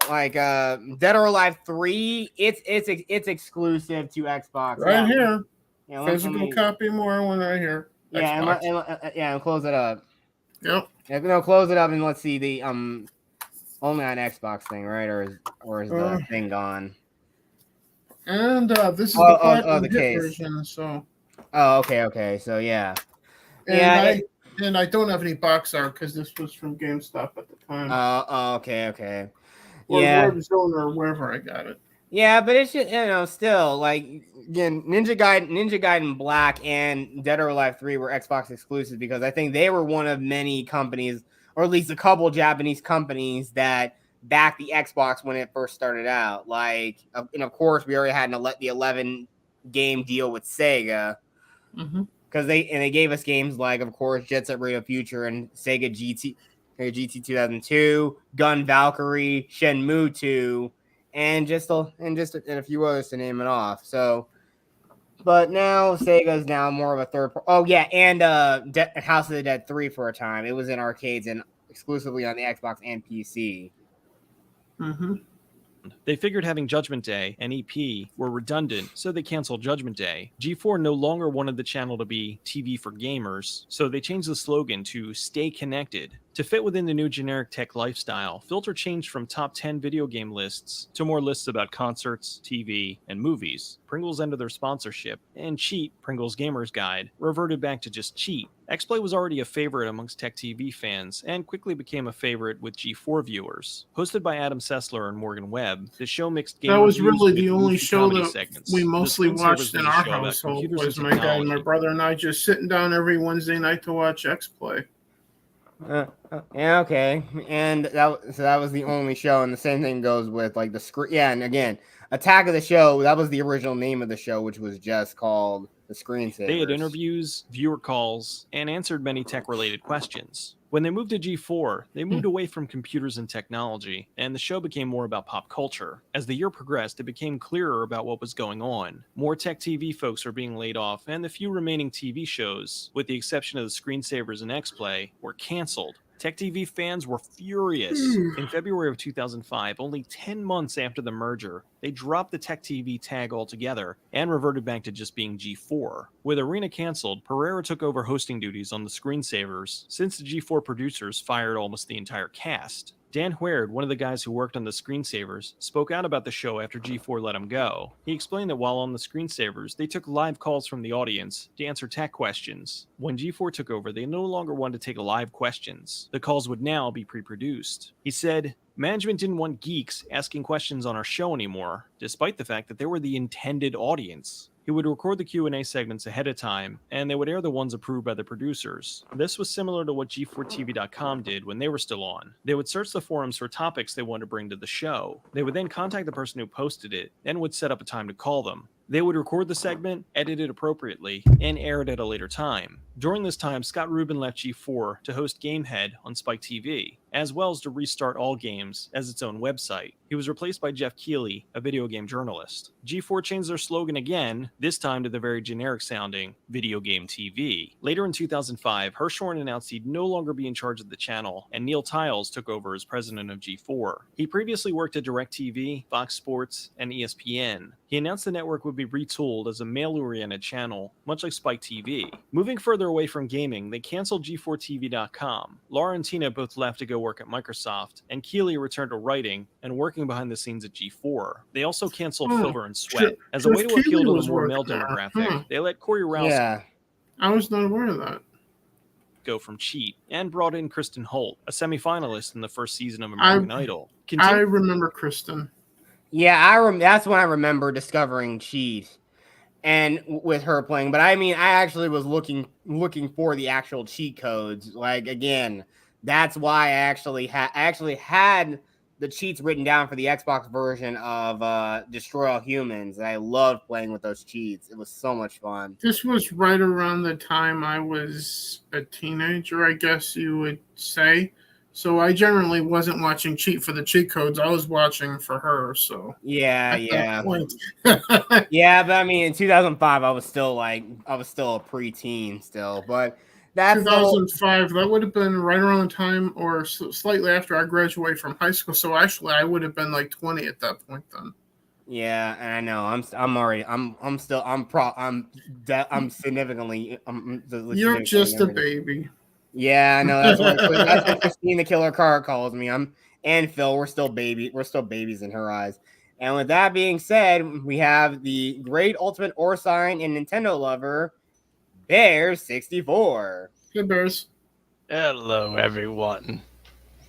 or Alive 3. It's exclusive to Xbox. Right here. Physical copy Morrowind right here. Yeah, and close it up. Yep. Yeah, close it up and let's see the only on Xbox thing, right? Or is the thing gone? And this is the platinum hit version. So. Oh, okay. So yeah. And I don't have any box art because this was from GameStop at the time. Okay. Or Warzone or wherever I got it. Yeah, but it's just, still like, again, Ninja Gaiden Black and Dead or Alive 3 were Xbox exclusives because I think they were one of many companies, or at least a couple Japanese companies that backed the Xbox when it first started out. Like, and of course, we already had the 11 game deal with Sega. Mm-hmm. Because they gave us games like, of course, Jet Set Radio Future and Sega GT 2002, Gun Valkyrie, Shenmue 2, and a few others to name it off. So, but now Sega's now more of a third. And House of the Dead 3 for a time. It was in arcades and exclusively on the Xbox and PC. Mm-hmm. They figured having Judgment Day and EP were redundant, so they canceled Judgment Day. G4 no longer wanted the channel to be TV for gamers, so they changed the slogan to Stay Connected. To fit within the new generic tech lifestyle, Filter changed from top 10 video game lists to more lists about concerts, TV, and movies. Pringles ended their sponsorship, and Cheat, Pringles Gamer's Guide, reverted back to just Cheat. X-Play was already a favorite amongst Tech TV fans, and quickly became a favorite with G4 viewers. Hosted by Adam Sessler and Morgan Webb, the show mixed game That was reviews really with the only goofy show comedy that segments. we The mostly Screensavers watched was in a our show about household. computers Was and my dad and my technology. brother and I just sitting down every Wednesday night to watch X-Play. Yeah, okay. And that was the only show, and the same thing goes with like the screen. Yeah, and again, Attack of the Show, that was the original name of the show, which was just called The Screensavers. They had interviews, viewer calls, and answered many tech-related questions. When they moved to G4, they moved away from computers and technology, and the show became more about pop culture. As the year progressed, it became clearer about what was going on. More tech TV folks were being laid off, and the few remaining TV shows, with the exception of the Screensavers and X-Play, were canceled. Tech TV fans were furious. In February of 2005, only 10 months after the merger, they dropped the Tech TV tag altogether and reverted back to just being G4. With Arena canceled, Pereira took over hosting duties on the Screensavers, since the G4 producers fired almost the entire cast. Dan Huard, one of the guys who worked on the Screensavers, spoke out about the show after G4 let him go. He explained that while on the Screensavers, they took live calls from the audience to answer tech questions. When G4 took over, they no longer wanted to take live questions. The calls would now be pre-produced. He said, "Management didn't want geeks asking questions on our show anymore, despite the fact that they were the intended audience." He would record the Q&A segments ahead of time, and they would air the ones approved by the producers. This was similar to what G4TV.com did when they were still on. They would search the forums for topics they wanted to bring to the show. They would then contact the person who posted it, and would set up a time to call them. They would record the segment, edit it appropriately, and air it at a later time. During this time, Scott Rubin left G4 to host Gamehead on Spike TV, as well as to restart All Games as its own website. He was replaced by Jeff Keighley, a video game journalist. G4 changed their slogan again, this time to the very generic sounding Video Game TV. Later in 2005, Hirschhorn announced he'd no longer be in charge of the channel, and Neil Tiles took over as president of G4. He previously worked at DirecTV, Fox Sports, and ESPN. He announced the network would be retooled as a male-oriented channel, much like Spike TV. Moving further away from gaming, they canceled G4TV.com. Laura and Tina both left to go work at Microsoft, and Keighley returned to writing and working behind the scenes at G4. They also canceled Silver and Sweat. As a way to appeal to the more male demographic, they let Corey Rouse I was not aware of that. go from Cheat, and brought in Kristen Holt, a semifinalist in the first season of American Idol. I remember Kristen. Yeah, that's when I remember discovering Cheat, and with her playing. But I mean, I actually was looking for the actual cheat codes. Like, again, that's why I actually had the cheats written down for the Xbox version of Destroy All Humans. And I loved playing with those cheats. It was so much fun. This was right around the time I was a teenager, I guess you would say. So I generally wasn't watching Cheat for the cheat codes. I was watching for her. So yeah. yeah, But I mean, in 2005, I was still a preteen still. But that's 2005. That would have been right around the time, or slightly after I graduated from high school. So actually, I would have been like 20 at that point then. Yeah, and I know I'm significantly. You're just a baby. Yeah, I know. That's what Christine the Killer Car calls me. And Phil. We're still babies in her eyes. And with that being said, we have the great ultimate Orsine and Nintendo lover, Bears64. Hey, Bears. Hello, everyone.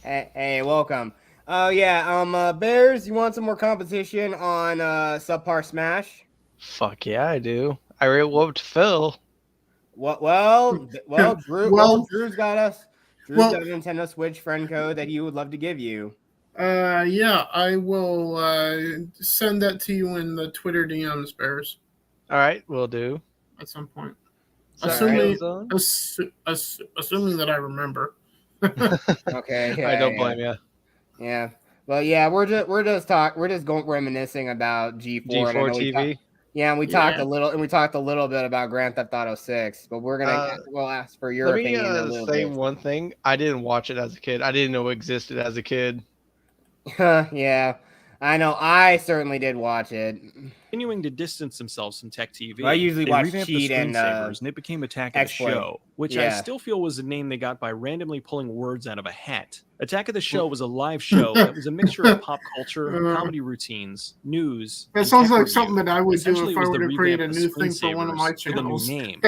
Hey, welcome. Oh yeah, Bears, you want some more competition on Subpar Smash? Fuck yeah, I do. I already whooped Phil. Well, Drew's got us. Drew's got a Nintendo Switch friend code that he would love to give you. Yeah, I will send that to you in the Twitter DMs, Bears. All right, will do. At some point. Sorry, assuming that I remember. Okay. Yeah, I don't blame you. Yeah. Well, yeah, we're just going reminiscing about G4. G4 TV. We talked a little bit about Grand Theft Auto 6, but we'll ask for your opinion in a little bit. Let me say one thing. I didn't watch it as a kid. I didn't know it existed as a kid. Yeah, I know. I certainly did watch it. Continuing to distance themselves from Tech TV, I usually they watch revamped Cheat the and Screensavers, and it became Attack of the X-Play. Show, which I still feel was a name they got by randomly pulling words out of a hat. Attack of the Show was a live show that was a mixture of pop culture, comedy routines, news. That sounds like something that I would do if I were to create a new thing for one of my channels. With a new name.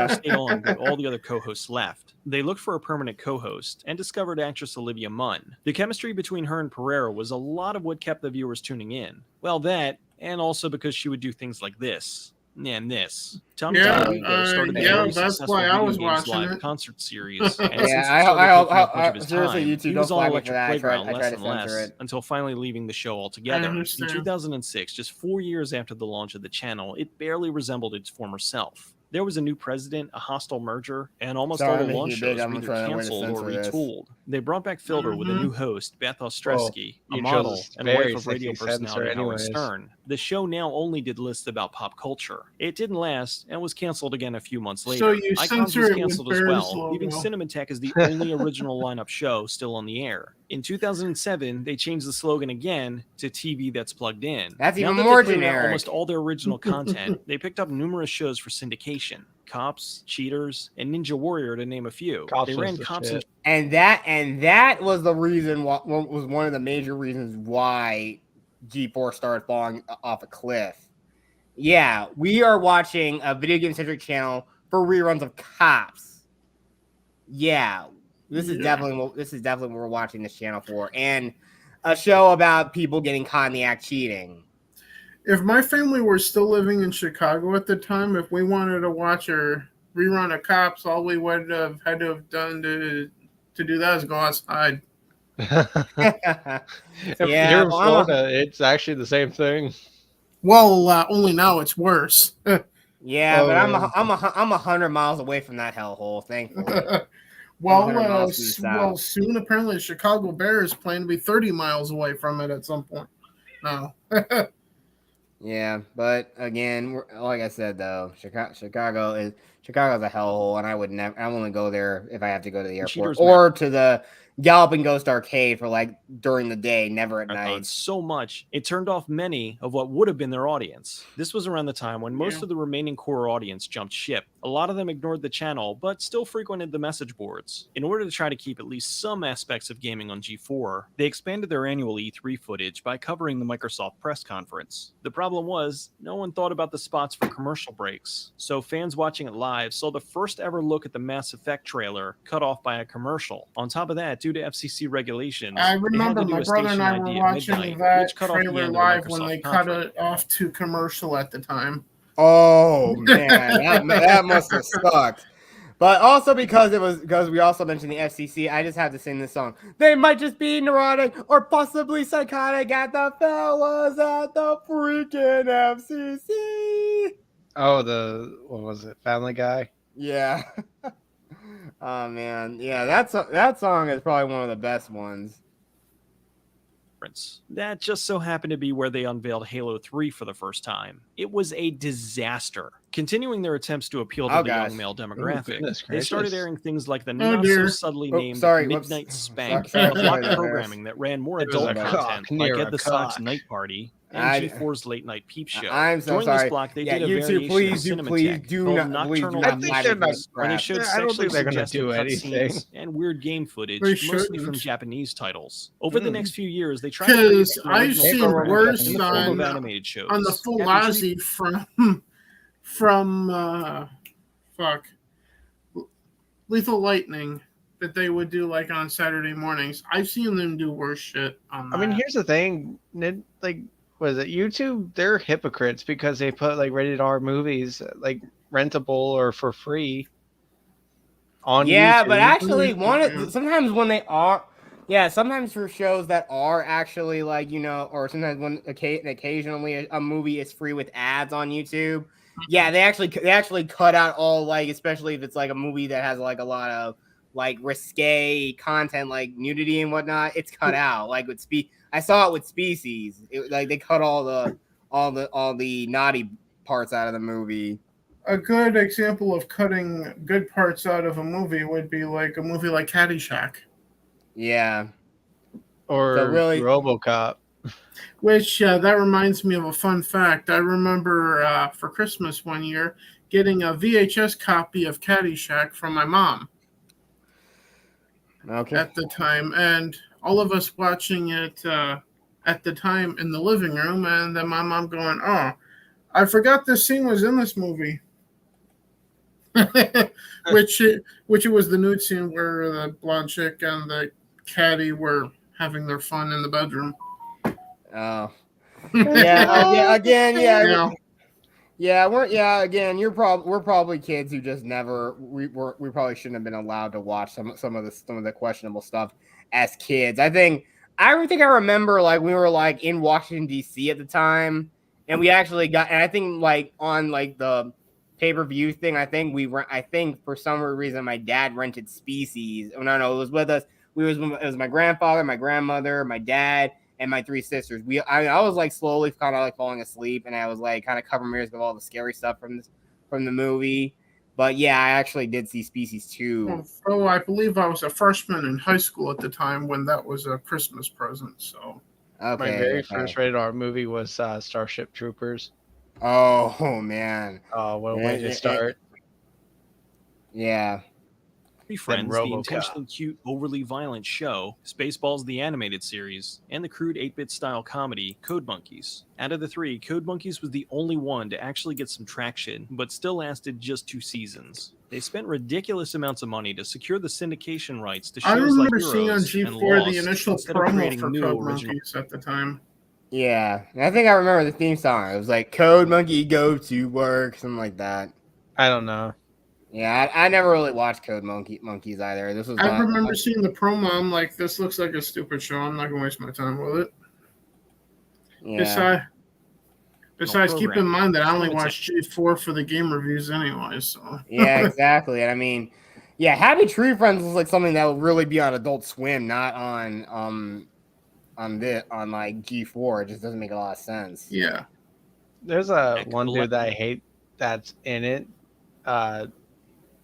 Stayed on, but all the other co-hosts left. They looked for a permanent co-host and discovered actress Olivia Munn. The chemistry between her and Pereira was a lot of what kept the viewers tuning in. Well, that, and also because she would do things like this. And this. Tommy Yeah, Talarico started the yeah, very that's successful why I Video was Games watching Live it. concert series. And since Yeah, he started taking up much of his seriously, time, YouTube, he don't was on flag me for Electric that. Playground I less tried to and censor less it. until finally leaving the show altogether. In understand. 2006, just 4 years after the launch of the channel, it barely resembled its former self. There was a new president, a hostile merger, and almost all the launch shows were either canceled or retooled. They brought back Filter with a new host, Beth Ostreski, a you model chose and wife very of radio sexy censor personality Howard anyways. Stern. The show now only did lists about pop culture. It didn't last and was canceled again a few months later. So you Icons censor was it with canceled as Bear's well, leaving logo. Cinematech as the only original lineup show still on the air. In 2007, they changed the slogan again to TV That's Plugged In. That's Now even that more they cleared out generic. almost all their original content, they picked up numerous shows for syndication. Cops, Cheaters, and Ninja Warrior, to name a few. Cops They was ran the Cops shit. and And that was the reason. Was one of the major reasons why G4 started falling off a cliff. Yeah, we are watching a video game centric channel for reruns of Cops. Yeah, this is definitely what we're watching this channel for, and a show about people getting caught in the act cheating. If my family were still living in Chicago at the time, if we wanted to watch a rerun of Cops, all we would have had to have done to do that is go outside. If Yeah, here in well, Florida, it's actually the same thing. Well, only now it's worse. Yeah, Oh, but yeah. I'm 100 miles away from that hellhole. Thankfully. Well, 100 miles from the south. soon apparently the Chicago Bears plan to be 30 miles away from it at some point. No. Yeah, but again, like I said though, Chicago's a hellhole, and I would never. I only go there if I have to go to the airport Cheaters or to the Galloping Ghost Arcade for like during the day, never at marathons night. so much it turned off many of what would have been their audience. This was around the time when most of the remaining core audience jumped ship. A lot of them ignored the channel, but still frequented the message boards. In order to try to keep at least some aspects of gaming on G4, they expanded their annual E3 footage by covering the Microsoft press conference. The problem was, no one thought about the spots for commercial breaks, so fans watching it live saw the first ever look at the Mass Effect trailer cut off by a commercial. On top of that, due to FCC regulations, I they had remember to do my a brother and station I were ID at watching midnight, that which cut off the trailer end of the live when Microsoft they conference. cut it off to commercial at the time. Oh man, that must have sucked. But also because we also mentioned the FCC, I just have to sing this song. They might just be neurotic or possibly psychotic at the fellas at the freaking FCC. Oh, what was it? Family Guy? Yeah. Oh man, yeah, that song is probably one of the best ones. That just so happened to be where they unveiled Halo 3 for the first time. It was a disaster. Continuing their attempts to appeal to the young male demographic, they started airing things like the not-so-subtly named Midnight Spank, a block programming that ran more adult content, like Ed the Sock's Night Party and G4's Late Night Peep Show. I'm so During sorry. this block, they Yeah, did a YouTube, variation of Cinematech called Nocturnal I think they're not. where they showed I don't sexually think they're going to suggestive do anything. cutscenes and weird game footage, They mostly shouldn't. from Japanese titles. Over the next few years, they tried to bring Because back the I've original seen programming worse in the form of on animated shows. the full After Ozzy from Lethal Lightning that they would do like on Saturday mornings. I've seen them do worse shit on that. I mean, here's the thing. Like, was it YouTube? They're hypocrites because they put like rated R movies like rentable or for free on YouTube. But actually, sometimes when they are, sometimes for shows that are actually like, or sometimes when occasionally a movie is free with ads on YouTube. Yeah, they actually cut out all, like, especially if it's like a movie that has like a lot of like risque content, like nudity and whatnot. It's cut out. Like with I saw it with Species. Like they cut all the naughty parts out of the movie. A good example of cutting good parts out of a movie would be like a movie like Caddyshack. Yeah. Or RoboCop. Which that reminds me of a fun fact. I remember for Christmas one year getting a VHS copy of Caddyshack from my mom. Okay. At the time, and all of us watching it at the time in the living room, and then my mom going, "Oh, I forgot this scene was in this movie," which it was the nude scene where the blonde chick and the caddy were having their fun in the bedroom. Oh, yeah. Again, yeah. Yeah, we're probably kids who just never we probably shouldn't have been allowed to watch some of the questionable stuff as kids. I think I remember like we were like in Washington D.C. at the time, and we actually got, and I think like on like the pay-per-view thing, I think for some reason my dad rented Species. Oh no, it was with us. It was my grandfather, my grandmother, my dad, and my 3 sisters. I was like slowly kind of like falling asleep, and I was like kind of covering mirrors with all the scary stuff from the movie. But yeah, I actually did see Species 2. Oh, I believe I was a freshman in high school at the time when that was a Christmas present. So Okay, my very first rated R movie was Starship Troopers. Oh man! Oh, what a way to start! Yeah. Friends, the intentionally cute, overly violent show, Spaceballs the animated series, and the crude 8-bit style comedy, Code Monkeys. Out of the 3, Code Monkeys was the only one to actually get some traction, but still lasted just 2 seasons. They spent ridiculous amounts of money to secure the syndication rights to shows like Heroes seeing on and G4 Lost, the initial instead of promo creating for new Code original. Monkeys at the time. Yeah, I think I remember the theme song. It was like Code Monkey Go to Work, something like that. I don't know. Yeah, I never really watched Code Monkeys either. This was. I remember seeing the promo. I'm like, this looks like a stupid show. I'm not gonna waste my time with it. Yeah. Besides, keep in mind that I only watch G4 for the game reviews anyway. So. Yeah, exactly. And I mean, yeah, Happy Tree Friends was like something that would really be on Adult Swim, not on like G4. It just doesn't make a lot of sense. Yeah. There's one dude that I hate that's in it.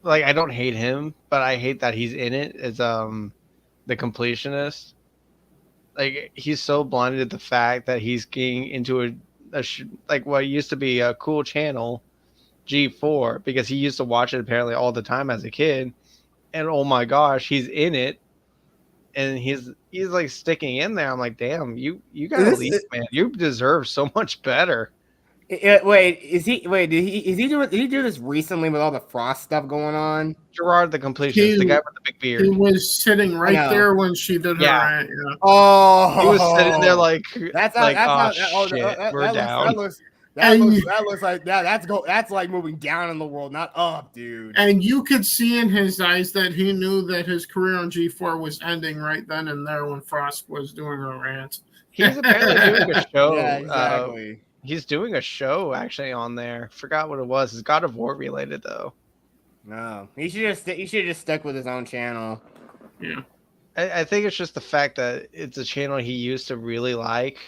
Like I don't hate him, but I hate that he's in it. Is the completionist. Like he's so blinded at the fact that he's getting into like what used to be a cool channel, G4, because he used to watch it apparently all the time as a kid, and oh my gosh, he's in it, and he's like sticking in there. I'm like, damn, you gotta leave, man. You deserve so much better. Did he do this recently with all the Frost stuff going on? Gerard the completionist, the guy with the big beard. He was sitting right there when she did her rant. Yeah. Oh, he was sitting there like that's like moving down in the world, not up, dude. And you could see in his eyes that he knew that his career on G4 was ending right then and there when Frost was doing her rant. He's apparently doing a show. Yeah, exactly. He's doing a show actually on there. Forgot what it was. It's God of War related though. No, he should just stuck with his own channel. Yeah, I think it's just the fact that it's a channel he used to really like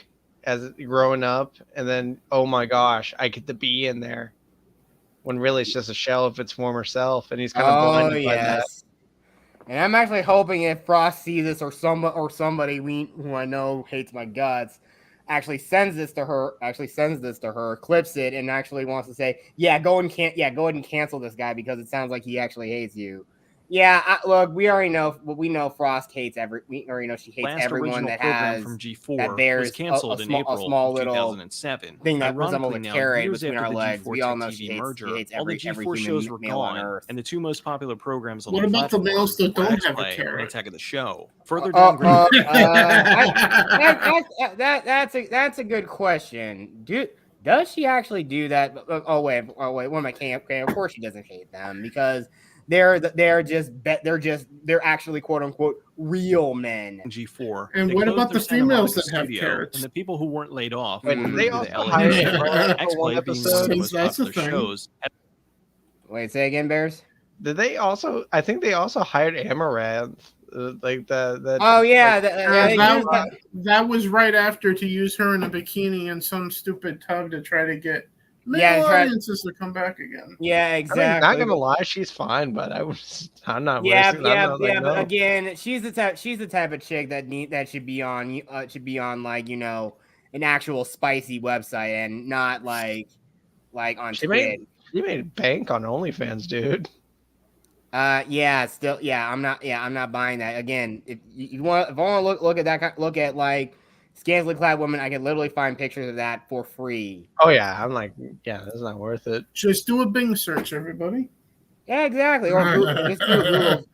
as growing up, and then oh my gosh, I get to be in there. When really it's just a shell of its former self, and he's kind of blinded by that. And I'm actually hoping if Frost sees this or somebody who I know hates my guts actually sends this to her, clips it, and actually wants to say, go ahead and cancel this guy because it sounds like he actually hates you. Yeah, look, we already know Frost hates we already know she hates everyone that has from G4 that bears was canceled in April a small of little 2007. thing that resembles a carrot years between after our the legs. G4 We all know TV she hates all the G4 shows were gone, and the 2 most popular programs on what the about the platform males that were don't have a X-Play carrot? and Attack of the Show. Further downgraded. That's a good question. Does she actually do that? Oh wait. What am I saying? Okay, of course she doesn't hate them because they're actually quote unquote real men. G4. And what about the females that have carrots? And the people who weren't laid off? They also hired one episode. Of the most popular shows. Wait, say again, Bears. Did they also? I think they also hired Amaranth. Like the oh yeah, that was right after to use her in a bikini in some stupid tub to try to get audiences to come back again. Yeah, exactly. I mean, not gonna lie, she's fine, but I'm not. But again, she's the type of chick that should be on like an actual spicy website and not like on Twitter. She made bank on OnlyFans, dude. I'm not buying that. Again, if I want to look at like scantily clad women, I can literally find pictures of that for free. Oh yeah, I'm like, that's not worth it. Just do a Bing search, everybody. Yeah, exactly. Or just do a Google.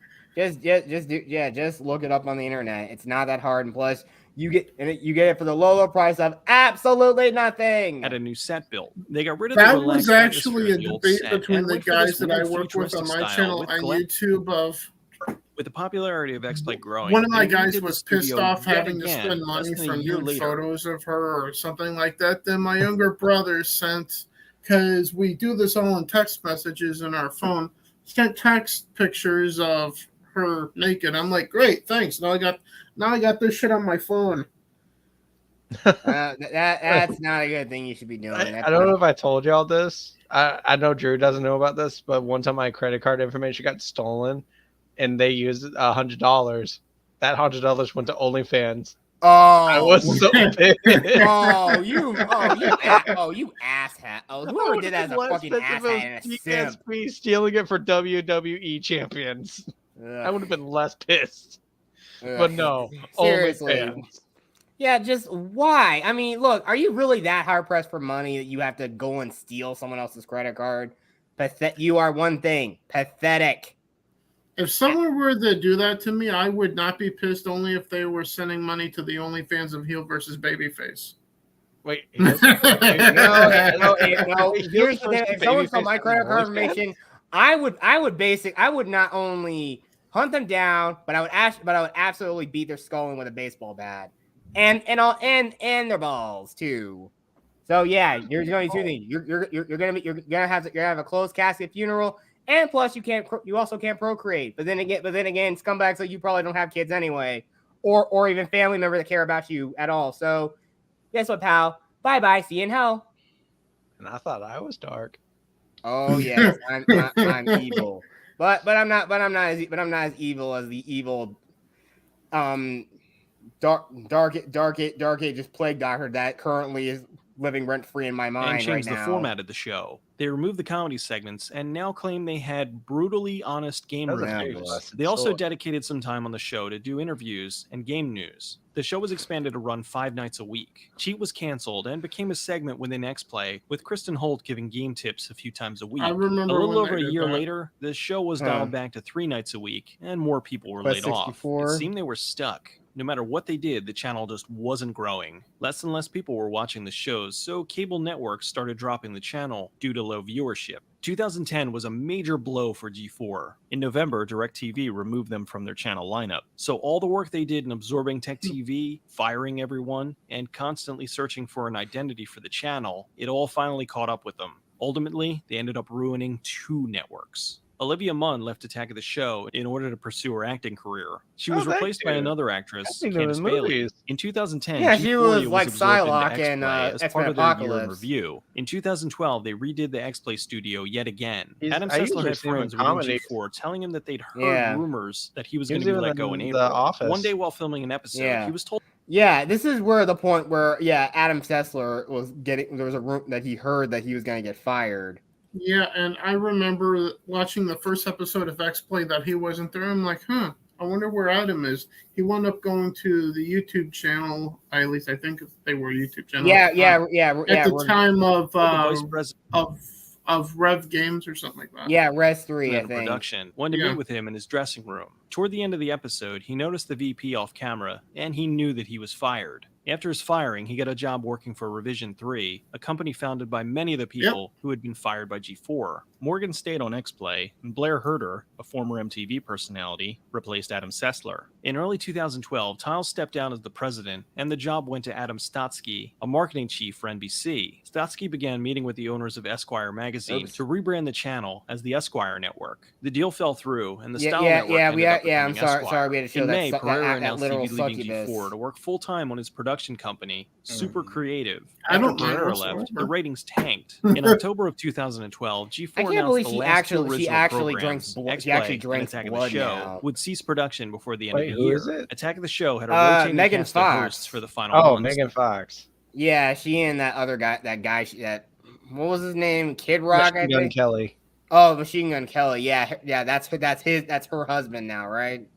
Just look it up on the internet. It's not that hard, and plus, You get it for the low price of absolutely nothing. Had a new set built. They got rid of That the was relaxed actually atmosphere a of the old debate set between and the went for this guys that I weird work with futuristic on my style channel with on Glenn. YouTube of With the popularity of X-Play growing, one of my they guys redid the was pissed studio off yet having to again, spend less money than for a year nude later. photos of her or something like that. Then my younger brother sent, because we do this all in text messages in our phone, sent text pictures of her naked. I'm like, great, thanks. Now I got this shit on my phone. That's not a good thing you should be doing. I don't know if I told y'all this. I know Drew doesn't know about this, but one time my credit card information got stolen, and they used $100. That $100 went to OnlyFans. Oh, I was so pissed. you asshat. Oh, whoever did that is a fucking asshat and a simp. PSP stealing it for WWE champions. I would have been less pissed. But no, seriously. OnlyFans. Yeah, just why? I mean, look, are you really that hard pressed for money that you have to go and steal someone else's credit card? You are one thing, pathetic. If someone were to do that to me, I would not be pissed, only if they were sending money to the OnlyFans of heel versus babyface. Wait, No. Here's the thing: if someone stole my credit card information, I would not only hunt them down, but I would absolutely beat their skull in with a baseball bat, and their balls too. So yeah, you're going to do two things. You're gonna have a closed casket funeral. And plus, you also can't procreate. But then again, scumbags like you probably don't have kids anyway, or even family members that care about you at all. So, guess what, pal? Bye. See you in hell. And I thought I was dark. Oh yes, I'm evil. But I'm not as evil as the evil, dark ages plague doctor that currently is living rent free in my mind and changed the format of the show. They removed the comedy segments and now claim they had brutally honest game reviews. They also dedicated some time on the show to do interviews and game news. The show was expanded to run 5 nights a week. Cheat was canceled and became a segment within X-Play, with Kristen Holt giving game tips a few times a week. I remember a little when over they a did year that. later, the show was dialed back to 3 nights a week, and more people were laid off. 64. It seemed they were stuck. No matter what they did, the channel just wasn't growing. Less and less people were watching the shows, so cable networks started dropping the channel due to low viewership. 2010 was a major blow for G4. In November, DirecTV removed them from their channel lineup. So all the work they did in absorbing Tech TV, firing everyone, and constantly searching for an identity for the channel, it all finally caught up with them. Ultimately, they ended up ruining 2 networks. Olivia Munn left Attack of the Show in order to pursue her acting career. She was replaced by another actress, Candace Bailey. In 2010, yeah, she was like Psylocke in as part of their year in review. In 2012, they redid the X-Play studio yet again. Adam Sessler had friends within G4 telling him that they'd heard rumors that he was going to be let go in April. One day while filming an episode, he was told... Yeah, this is where the point where, Adam Sessler was getting... There was a rumor that he heard that he was going to get fired. Yeah, and I remember watching the first episode of X-Play that he wasn't there. I'm like, I wonder where Adam is. He wound up going to the YouTube channel. At least I think they were YouTube channel. At the time of Rev Games or something like that. Yeah, Res 3, I think. Production wanted to meet with him in his dressing room. Toward the end of the episode, he noticed the VP off camera, and he knew that he was fired. After his firing, he got a job working for Revision 3, a company founded by many of the people who had been fired by G4. Morgan stayed on X-Play, and Blair Herter, a former MTV personality, replaced Adam Sessler. In early 2012, Tiles stepped down as the president, and the job went to Adam Stotsky, a marketing chief for NBC. Stotsky began meeting with the owners of Esquire magazine to rebrand the channel as the Esquire Network. The deal fell through, and the Style Network ended up becoming Esquire. We had to show in that. May, Pereira announced that he'd be leaving G4 to work full-time on his production company, Super Creative. I don't After Pereira left, the ratings tanked. In October of 2012, G4 announced the last 2 original programs, X-Play and Attack of the Show, would cease production before the end of the year. Is it? Attack of the Show had a rotating cast of hosts for the final months. Megan Fox. Yeah, she and that other guy, what was his name? Kid Rock, Machine Gun Kelly. Oh, Machine Gun Kelly. Yeah, that's her husband now, right?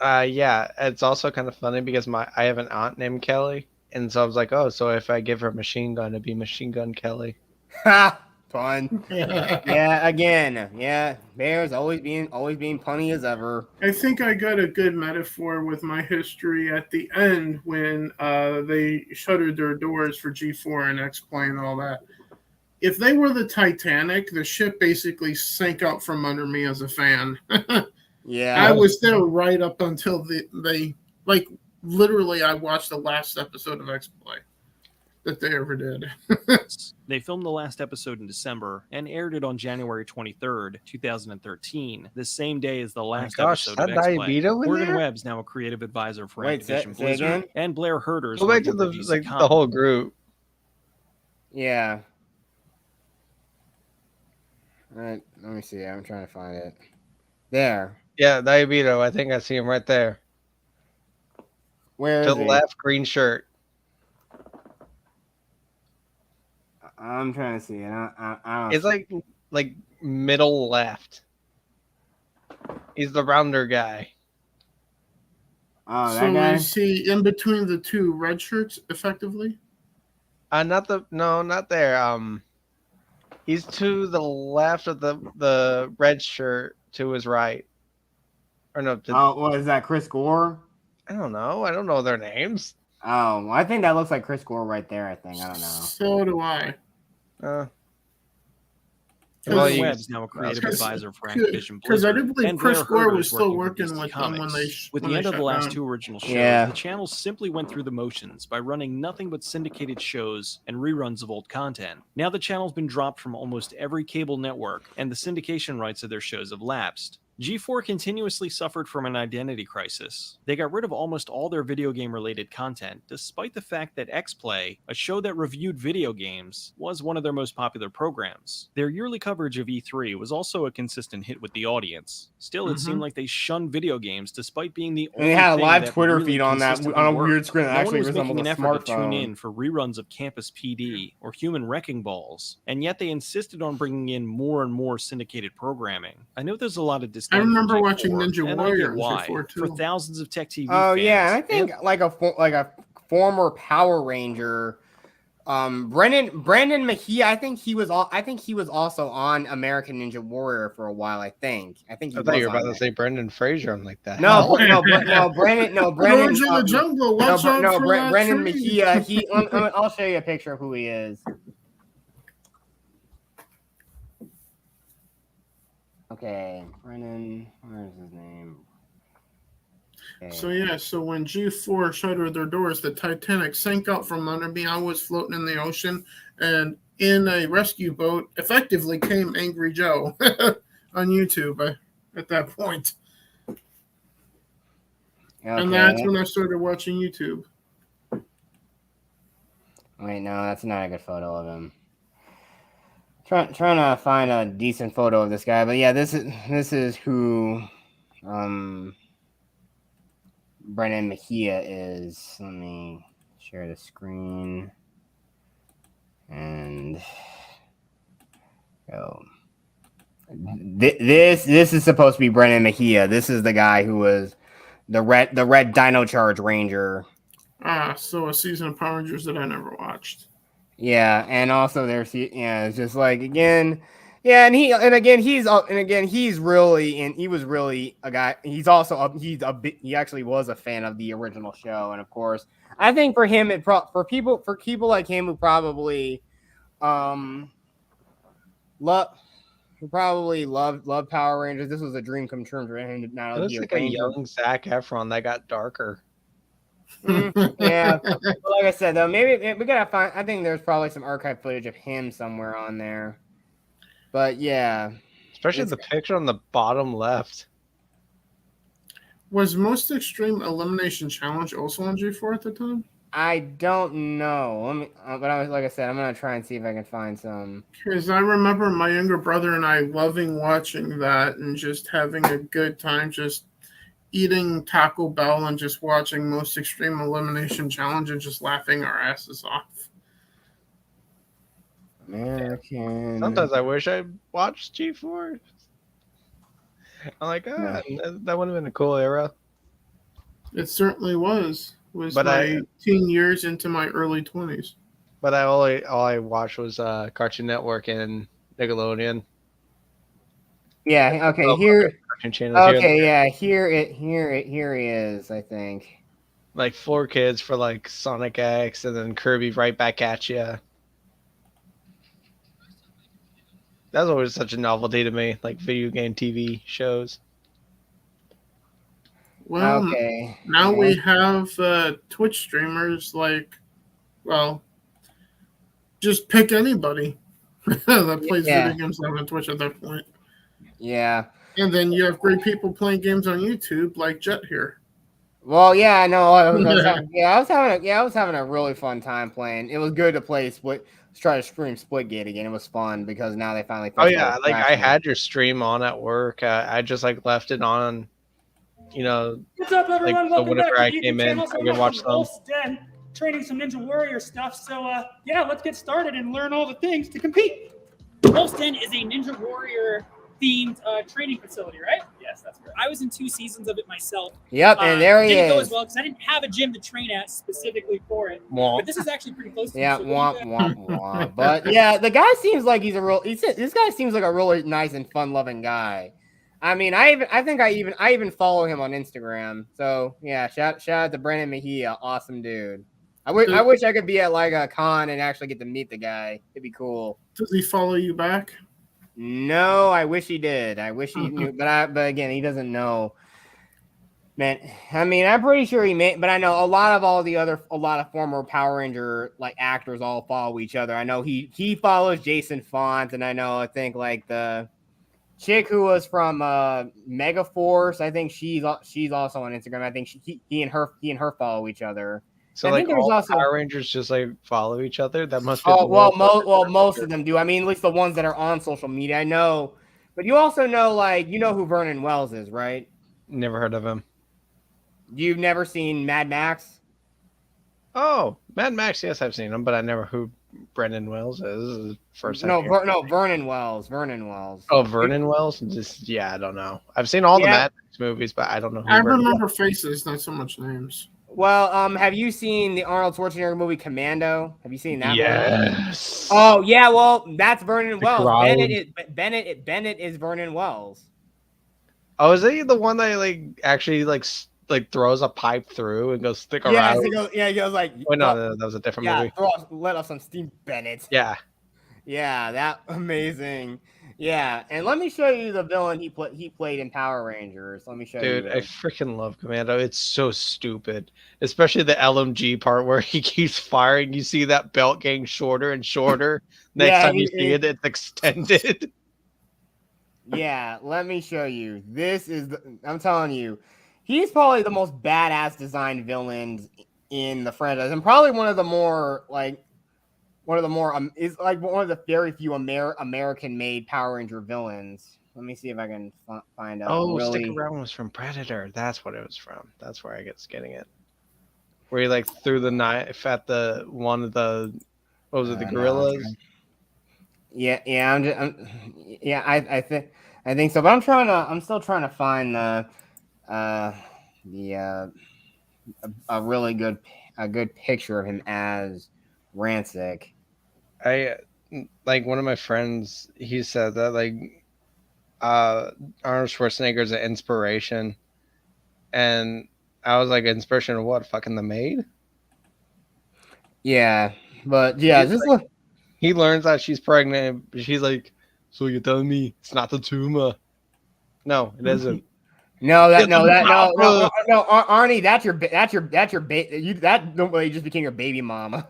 Yeah, it's also kind of funny because I have an aunt named Kelly, and so I was like, oh, so if I give her a machine gun, it'd be Machine Gun Kelly. Ha! fun. Yeah, again, yeah. Bears always being punny as ever. I think I got a good metaphor with my history at the end when they shuttered their doors for G4 and X-Plane and all that. If they were the Titanic, the ship basically sank out from under me as a fan. Yeah. I was there right up until they like literally I watched the last episode of X-Play that they ever did. They filmed the last episode in December and aired it on January 23rd, 2013, the same day as the last episode of X-Play. Gordon Webb's now a creative advisor for Activision Blizzard, and Blair Herder's go back to the whole group. Yeah. All right, let me see. I'm trying to find it. There. Yeah, Diabito. I think I see him right there. Where to the left, green shirt. I'm trying to see it. I don't it's like middle left. He's the rounder guy. Oh, that so guy? is he in between the two red shirts, effectively? Not there. He's to the left of the red shirt, to his right. Or no. What is that? Chris Gore? I don't know. I don't know their names. Oh, I think that looks like Chris Gore right there. I think I don't know. So do I. Gordon Webb's now a creative advisor for Activision Blizzard. Because I do believe Chris Gore was still working with them when they With the end of the last two original shows, the channel simply went through the motions by running nothing but syndicated shows and reruns of old content. Now the channel's been dropped from almost every cable network, and the syndication rights of their shows have lapsed. G4 continuously suffered from an identity crisis. They got rid of almost all their video game related content, despite the fact that X-Play, a show that reviewed video games, was one of their most popular programs. Their yearly coverage of E3 was also a consistent hit with the audience. Still, it seemed like they shunned video games despite being the only they had a live thing Twitter really feed on that on a weird screen that no actually one was resembled making a an effort to tune smartphone. in for reruns of Campus PD or Human Wrecking Balls, and yet they insisted on bringing in more and more syndicated programming. I know there's a lot of I remember watching Ninja Warrior for thousands of Tech TV Oh fans, yeah, and I think like a former Power Ranger, Brandon Mejia. I think he was also on American Ninja Warrior for a while. I think he thought you were about to say Brendan Fraser. I'm like that. Brandon. the jungle. Watch out for that Brandon tree. Mejia. I'll show you a picture of who he is. Okay, Brennan, where's his name? Okay. So when G4 shuttered their doors, the Titanic sank out from under me. I was floating in the ocean, and in a rescue boat, effectively came Angry Joe on YouTube at that point. Okay. And that's when I started watching YouTube. Wait, no, that's not a good photo of him. Trying to find a decent photo of this guy, but yeah, this is who Brennan Mejia is. Let me share the screen and go. This is supposed to be Brennan Mejia. This is the guy who was the red Dino Charge Ranger. So a season of Power Rangers that I never watched. Yeah, and also it's just like again, yeah, and he was really a guy. He's also he actually was a fan of the original show, and of course, I think for him, for people like him who probably loved Power Rangers, this was a dream come true for him. Now it's like a young Zac Efron that got darker. Yeah, but like I said, though, maybe we gotta find. I think there's probably some archive footage of him somewhere on there. But yeah, especially the picture on the bottom left. Was Most Extreme Elimination Challenge also on G4 at the time? I don't know. Like I said, I'm gonna try and see if I can find some. Because I remember my younger brother and I loving watching that and just having a good time, just eating Taco Bell and just watching Most Extreme Elimination Challenge and just laughing our asses off. American. Sometimes I wish I watched G4. I'm like, that would have been a cool era. It certainly was. But my teen years into my early 20s. But all I watched was Cartoon Network and Nickelodeon. Yeah. Okay. Oh, Here. cartoon channels here. Okay. Yeah. Here he is. I think. Like 4Kids for like Sonic X, and then Kirby right back at you. That's always such a novelty to me, like video game TV shows. Well, Okay. now we have Twitch streamers like, well, just pick anybody that plays video games on Twitch at that point. Yeah. And then you have great people playing games on YouTube like Jet here. Well, yeah, no, I was having a really fun time playing. It was good to play try to stream Splitgate again. It was fun because now they finally. Oh yeah, like I had your stream on at work. I just like left it on. You know, what's up, everyone? like, so Welcome back whenever to I the came YouTube in, channel. I could watch some. Den, training some Ninja Warrior stuff. So yeah, let's get started and learn all the things to compete. Wolf's Den is a Ninja Warrior themed training facility, right? Yes, that's correct. I was in 2 seasons of it myself. Yep, and there he didn't go is. as well because I didn't have a gym to train at specifically for it. Womp. But this is actually pretty close to Yeah, me, so womp. But yeah, the guy seems like this guy seems like a really nice and fun-loving guy. I mean, I even follow him on Instagram. So yeah, shout out to Brandon Mejia, awesome dude. I wish I could be at like a con and actually get to meet the guy. It'd be cool. Does he follow you back? No, I wish he did. I wish he knew, but again, he doesn't know. Man, I mean, I'm pretty sure he may, but I know a lot of former Power Ranger like actors all follow each other. I know he follows Jason Font, and I think like the chick who was from Megaforce, I think she's also on Instagram. I think he and her follow each other. So like all Power Rangers just like follow each other. That must be. Most of them do. I mean, at least the ones that are on social media. I know, but you also know, like, you know who Vernon Wells is, right? Never heard of him. You've never seen Mad Max? Oh, Mad Max. Yes, I've seen him, but I never who Brendan Wells is. This is first time. No, Vernon Wells. Vernon Wells. Oh, Vernon Wells. I don't know. I've seen all the Mad Max movies, but I don't know. I remember faces, not so much names. Well, have you seen the Arnold Schwarzenegger movie Commando? Have you seen that? Yes. Movie? Oh yeah, well that's Vernon Wells. Bennett is Vernon Wells. Oh, is he the one that like actually like throws a pipe through and goes stick around? He goes like. Wait, no, that was a different movie. Let off some steam, Bennett. Yeah. Yeah, that amazing. Yeah, and let me show you the villain he played in Power Rangers. Let me show you. Dude, I freaking love Commando. It's so stupid, especially the LMG part where he keeps firing. You see that belt getting shorter and shorter. Next time you see it, it's extended. Yeah, let me show you. I'm telling you, he's probably the most badass designed villains in the franchise, and probably one of the very few American-made Power Ranger villains. Let me see if I can find out. Oh, Stick Around was from Predator. That's what it was from. That's where I get getting it. Where he like threw the knife at the one of the the gorillas? I think so. But I'm still trying to find a really good picture of him as Rancic. I like one of my friends. He said that like Arnold Schwarzenegger is an inspiration, and I was like, inspiration of what? Fucking The Maid. Yeah, but yeah, he learns that she's pregnant. She's like, so you're telling me it's not the tumor? No, it isn't. No, Arnie, that's your baby. That nobody just became your baby mama.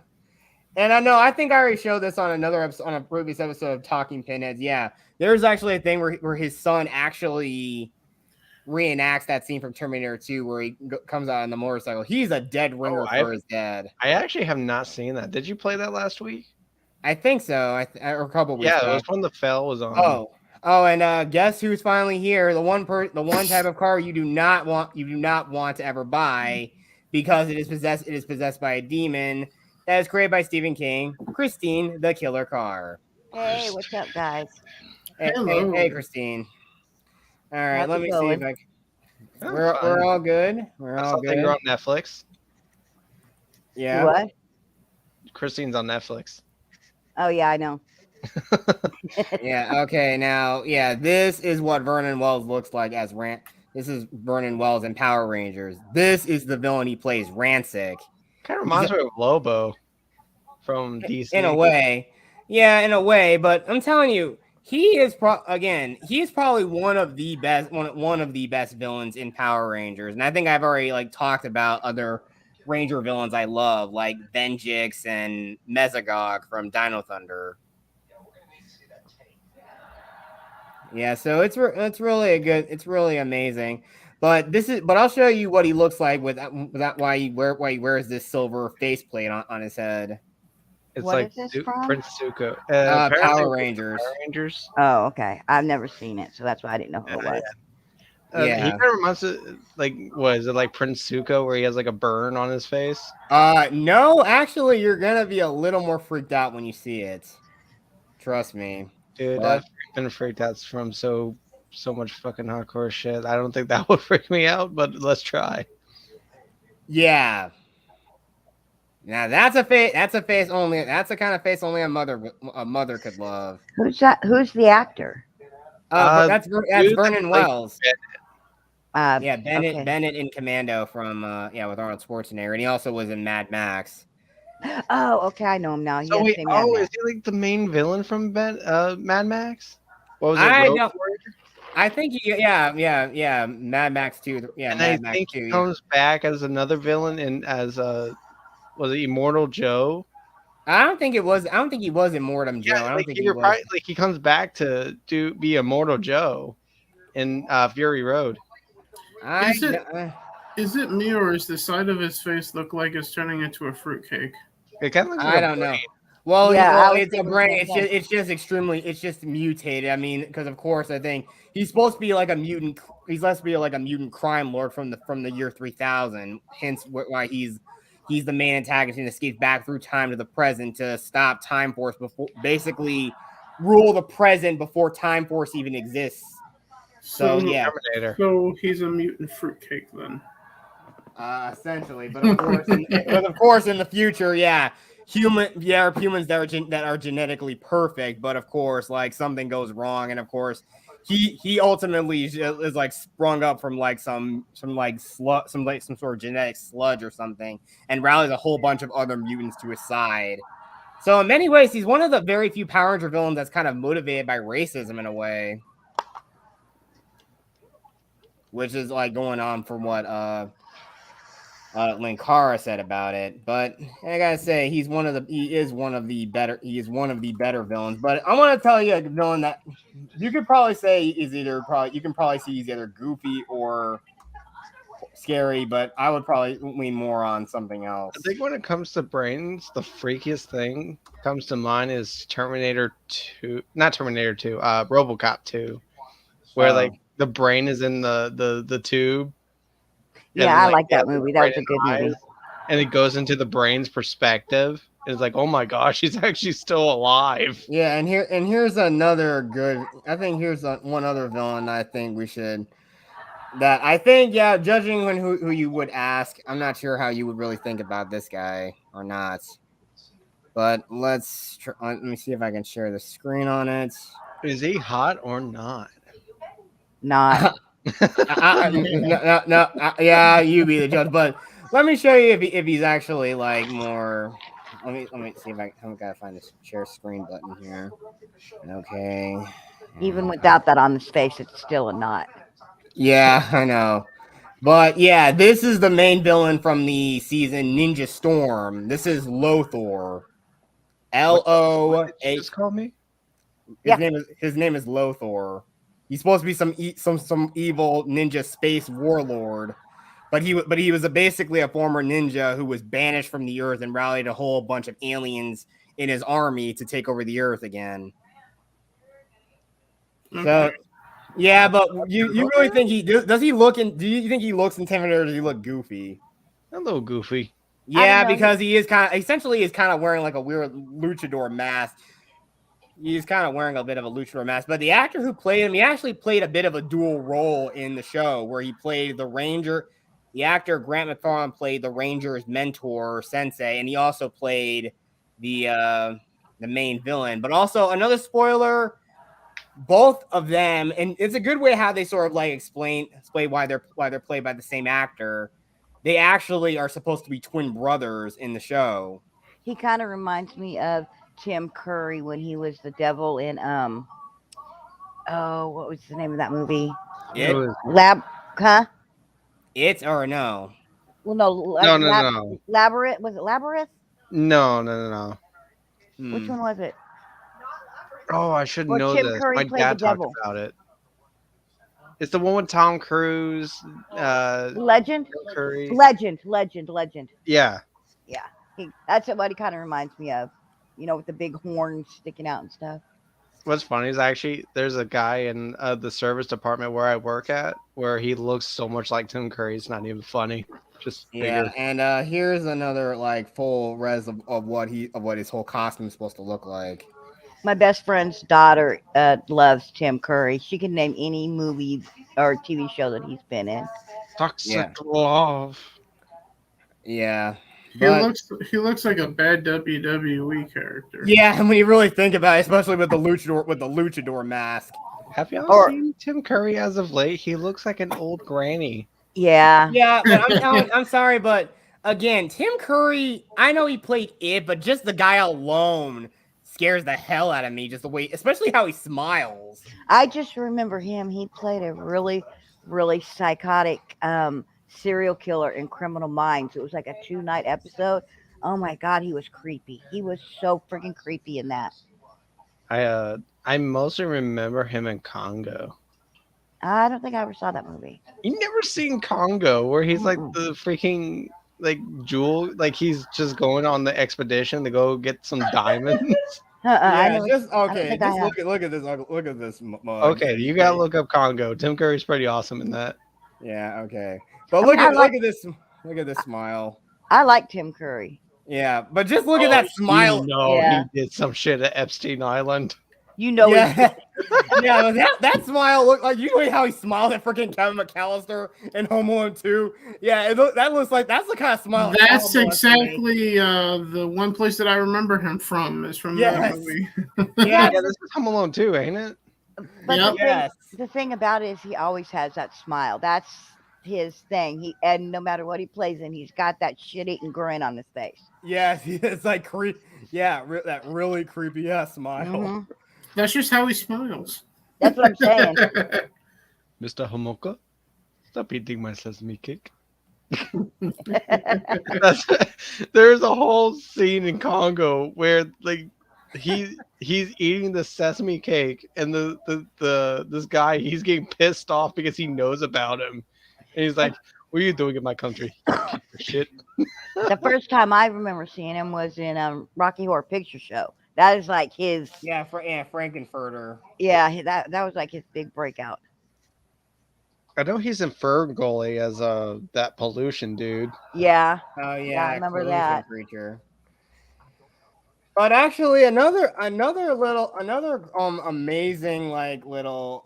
And I think I already showed this on another episode, on a previous episode of Talking Pinheads. Yeah, there's actually a thing where his son actually reenacts that scene from Terminator 2 where he comes out on the motorcycle. He's a dead ringer for his dad. I actually have not seen that. Did you play that last week? I think so. Or a couple weeks. Yeah, it was when the Fell was on. Oh, and guess who's finally here? The one type of car you do not want to ever buy because it is possessed by a demon. That is created by Stephen King. Christine, the killer car. Hey, what's up, guys? Hey, Christine. All right, How's let it me going? see if we're all good. We're all good. You're on Netflix. Yeah. What? Christine's on Netflix. Oh yeah, I know. Yeah. Okay. Now, yeah, this is what Vernon Wells looks like as This is Vernon Wells in Power Rangers. This is the villain he plays, Rancic. Kind of reminds me of Lobo from DC. In a way, yeah, in a way. But I'm telling you, he is probably one of the best villains in Power Rangers. And I think I've already talked about other Ranger villains I love, like Venjix and Mesogog from Dino Thunder. Yeah, so it's really amazing. But I'll show you what he looks like without why he wears this silver faceplate on his head. It's What like is this from? Prince Zuko. Power Rangers. Power Rangers. Oh, okay. I've never seen it, so that's why I didn't know who it was. He kind of reminds what is it, like Prince Zuko, where he has like a burn on his face? No, actually, you're gonna be a little more freaked out when you see it. Trust me. Dude, I've been freaked out from so much fucking hardcore shit. I don't think that would freak me out, but let's try. Yeah. Now that's a face. That's a face only. That's the kind of face only a mother could love. Who's that? Who's the actor? That's Vernon Wells. Okay. Bennett in Commando from with Arnold Schwarzenegger, and he also was in Mad Max. Oh, okay, I know him now. So wait, is he like the main villain from Mad Max? What was it? I know. I think Mad Max 2. Yeah, and Mad I Max think 2, he comes back as another villain and as was it Immortal Joe? I don't think he was Immortal Joe. I don't think he was. He comes back to be Immortal Joe in Fury Road. Is it me, or is the side of his face look like it's turning into a fruitcake? It kind of looks like I don't know. Well, Yeah, it's a brain. It's just mutated. I mean, because of course, I think he's supposed to be like a mutant. He's supposed to be like a mutant crime lord from the year 3000. Hence, why he's the main antagonist and escapes back through time to the present to stop Time Force basically rule the present before Time Force even exists. So yeah. Terminator. So he's a mutant fruitcake then. Essentially, but of course, in the future, humans that are genetically perfect, but of course, something goes wrong, and of course, he ultimately is sprung up from some sort of genetic sludge or something, and rallies a whole bunch of other mutants to his side. So in many ways, he's one of the very few Power Ranger villains that's kind of motivated by racism in a way, which is going on from what Linkara said about it. But I gotta say, he is one of the better villains. But I want to tell you a villain that you could probably say he's either goofy or scary, but I would probably lean more on something else. I think when it comes to brains, the freakiest thing comes to mind is Terminator 2, not Terminator 2, RoboCop 2, where the brain is in the tube. Yeah, I like that movie. That was a good movie. And it goes into the brain's perspective. It's like, oh my gosh, he's actually still alive. Yeah, here's another good. I think here's one other villain I think we should. That I think, judging on who you would ask, I'm not sure how you would really think about this guy or not. But let me see if I can share the screen on it. Is he hot or not? Not. Yeah, you be the judge. But let me show you if he's actually more. Let me see if I've got to find this share screen button here. Okay. Even without that on his face, it's still a knot. Yeah, I know. But yeah, this is the main villain from the season Ninja Storm. This is Lothor. L-O-A. Just call me. His name is Lothor. He's supposed to be some evil ninja space warlord, but he was basically a former ninja who was banished from the Earth and rallied a whole bunch of aliens in his army to take over the Earth again. Okay. So, yeah, but you really think does he look in? Do you think he looks intimidating, or does he look goofy? A little goofy. Yeah, because he is kind of wearing a weird luchador mask. He's kind of wearing a bit of a luchador mask, but the actor who played him, he actually played a bit of a dual role in the show where he played the Ranger. The actor Grant McFarlane played the Ranger's mentor, sensei, and he also played the the main villain. But also another spoiler, both of them, and it's a good way how they sort of like explain why they're played by the same actor. They actually are supposed to be twin brothers in the show. He kind of reminds me of Tim Curry when he was the devil in what was the name of that movie? It's or no? Well, no. Labyrinth, was it Labyrinth? No. Which one was it? Oh, I should Where know Tim this. Curry My played dad the talked devil. about it. It's the one with Tom Cruise. Legend. Curry. Legend. Yeah. That's what he kind of reminds me of. You know, with the big horns sticking out and stuff. What's funny is actually there's a guy in the service department where I work at where he looks so much like Tim Curry. It's not even funny. Just bigger. And here's another like full res of what his whole costume is supposed to look like. My best friend's daughter loves Tim Curry. She can name any movie or TV show that he's been in. Toxic love. Yeah. He looks like a bad WWE character. Yeah, and when you really think about it, especially with the luchador mask. Have y'all seen Tim Curry as of late? He looks like an old granny. Yeah. Yeah, but I'm sorry, but again, Tim Curry, I know he played it, but just the guy alone scares the hell out of me. Just the way, especially how he smiles. I just remember him. He played a really, really psychotic serial killer in Criminal Minds. It was like a 2-night episode. Oh my God, he was creepy. He was so freaking creepy in that. I mostly remember him in Congo. I don't think I ever saw that movie. You never seen Congo, where he's like the freaking like jewel, like he's just going on the expedition to go get some diamonds. Look at this. Okay, you gotta look up Congo. Tim Curry's pretty awesome in that. Yeah, okay. But look at this smile. I like Tim Curry. Yeah, but just look at that smile. He did some shit at Epstein Island. You know, yeah, that smile looked like, you know how he smiled at freaking Kevin McAllister in Home Alone 2. Yeah, that looks like that's the kind of smile. That's exactly the one place that I remember him from is from that movie. yeah, this is Home Alone 2, ain't it? But the thing about it is he always has that smile. That's his thing. And no matter what he plays in, he's got that shit-eating grin on his face. Yeah, it's like that really creepy smile. Mm-hmm. That's just how he smiles. That's what I'm saying. Mr. Homoka, stop eating my sesame cake. There's a whole scene in Congo where like he's eating the sesame cake, and this guy, he's getting pissed off because he knows about him, and he's like, "What are you doing in my country? Keep your shit." The first time I remember seeing him was in Rocky Horror Picture Show. That is like his. Frankenfurter. Yeah, that was like his big breakout. I know he's in Ferngully as that pollution dude. Yeah. Oh yeah, I remember that creature. But actually, another amazing little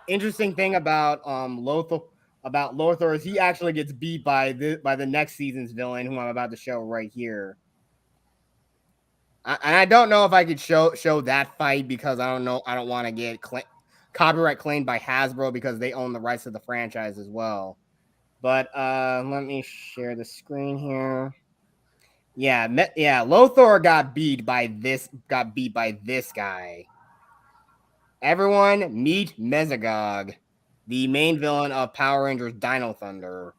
interesting thing about Lothar is he actually gets beat by the next season's villain, who I'm about to show right here. And I don't know if I could show that fight because I don't want to get copyright claimed by Hasbro because they own the rights to the franchise as well. But let me share the screen here. Yeah, Lothar got beat by this guy. Everyone, meet Mezagog, the main villain of Power Rangers Dino Thunder.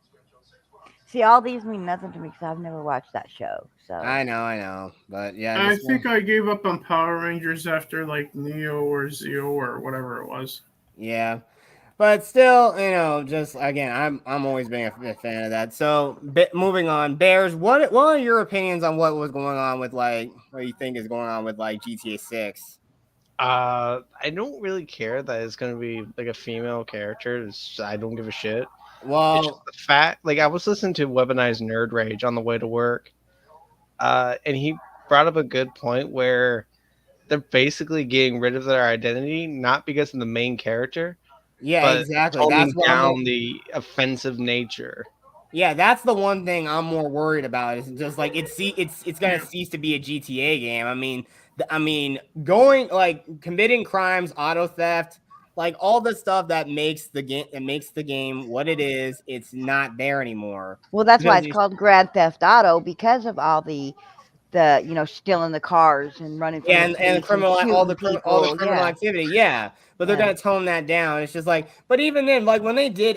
See, all these mean nothing to me because I've never watched that show. So I know, but yeah. I think I gave up on Power Rangers after like Neo or Zeo or whatever it was. Yeah, but still, just again, I'm always been a fan of that. So, moving on, Bears. What are your opinions on what was going on with what you think is going on with GTA 6? I don't really care that it's gonna be like a female character. I don't give a shit. Well, it's just the fact, I was listening to Weaponized Nerd Rage on the way to work, and he brought up a good point where they're basically getting rid of their identity, not because of the main character. Yeah, but exactly. Toning That's down the offensive nature. Yeah, that's the one thing I'm more worried about. Is just like it's gonna cease to be a GTA game. I mean, going like committing crimes, auto theft, like all the stuff that makes the game what it is. It's not there anymore. Well, that's why Because it's called Grand Theft Auto, because of all the stealing the cars and running from the and police criminal and all the shooting criminal people. activity, yeah. But they're Yeah. gonna tone that down. It's just like, but even then, like when they did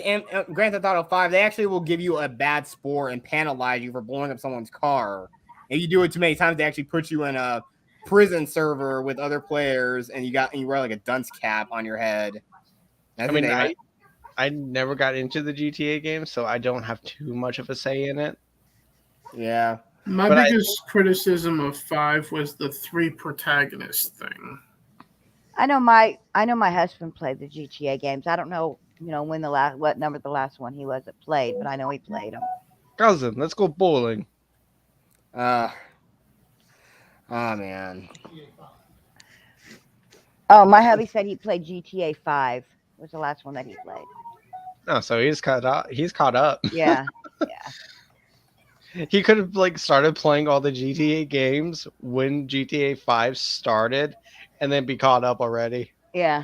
Grand Theft Auto 5, they actually will give you a bad score and penalize you for blowing up someone's car. If you do it too many times, they actually put you in a prison server with other players, and you wear like a dunce cap on your head. I never got into the GTA game, so I don't have too much of a say in it. Yeah. My biggest criticism of 5 was the 3 protagonist thing. I know my husband played the GTA games. I don't know, when what number the last one he was that played, but I know he played them. Cousin, let's go bowling. Oh man. Oh, my hubby said he played GTA 5. Was the last one that he played. Oh, so he's caught up. He's caught up. Yeah. He could have like started playing all the GTA games when GTA 5 started, and then be caught up already. Yeah.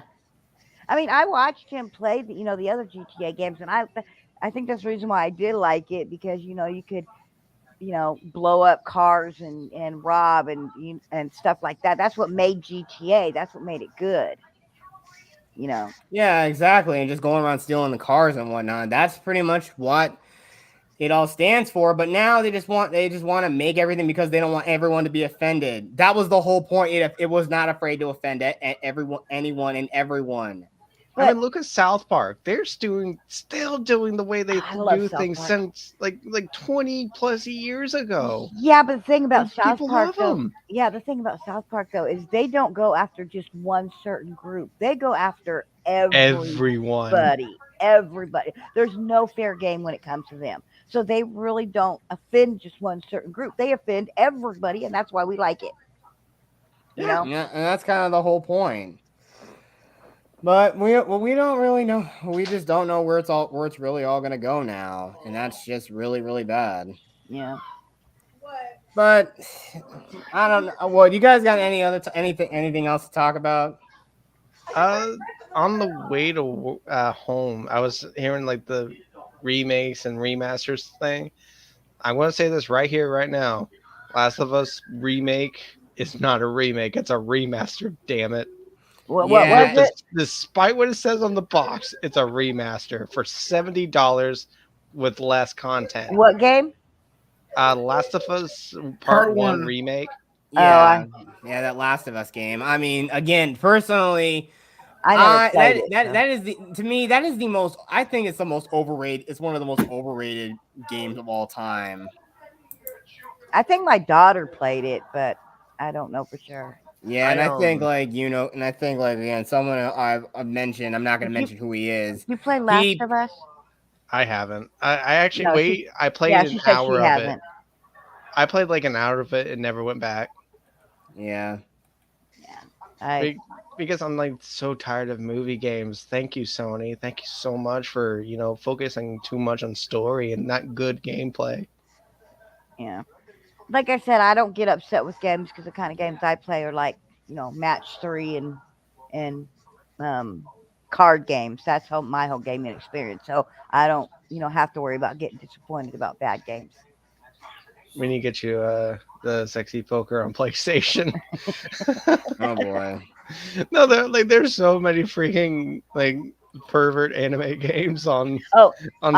I mean, I watched him play the other GTA games, and I think that's the reason why I did like it, because you could blow up cars and rob and stuff like that. That's what made GTA. That's what made it good. Yeah, exactly. And just going around stealing the cars and whatnot. That's pretty much what it all stands for. But now they just want to make everything because they don't want everyone to be offended. That was the whole point. It was not afraid to offend anyone and everyone. I mean, look at South Park. They're still doing the way they do things since like 20 plus years ago. Yeah, but the thing about South people Park, love though, them. Is they don't go after just one certain group. They go after Everyone. Everybody. There's no fair game when it comes to them. So they really don't offend just one certain group. They offend everybody, and that's why we like it. Yeah, and that's kind of the whole point. But we don't really know. We just don't know where it's really all gonna go now, and that's just really, really bad. Yeah. But I don't know. Well, you guys got anything else to talk about? On the way to home, I was hearing like the remakes and remasters thing. I'm going to say this right here, right now. Last of Us remake is not a remake; it's a remaster. Damn it! What was it? Despite what it says on the box, it's a remaster for $70 with less content. What game? Last of Us Part 1 remake. Yeah, that Last of Us game. I mean, again, personally, that is the most. I think it's the most overrated. It's one of the most overrated games of all time. I think my daughter played it, but I don't know for sure. Yeah, and I think again, someone I've mentioned. I'm not going to mention who he is. You play Last of Us? I haven't. I actually I played an hour of it. I played like an hour of it and never went back. Yeah. Because I'm like so tired of movie games. Thank you, Sony. Thank you so much for focusing too much on story and not good gameplay. Yeah. Like I said, I don't get upset with games because the kind of games I play are like, match 3 and card games. That's my whole gaming experience. So I don't, have to worry about getting disappointed about bad games. We need to get you the sexy poker on PlayStation. Oh boy. No, there's so many freaking like pervert anime games on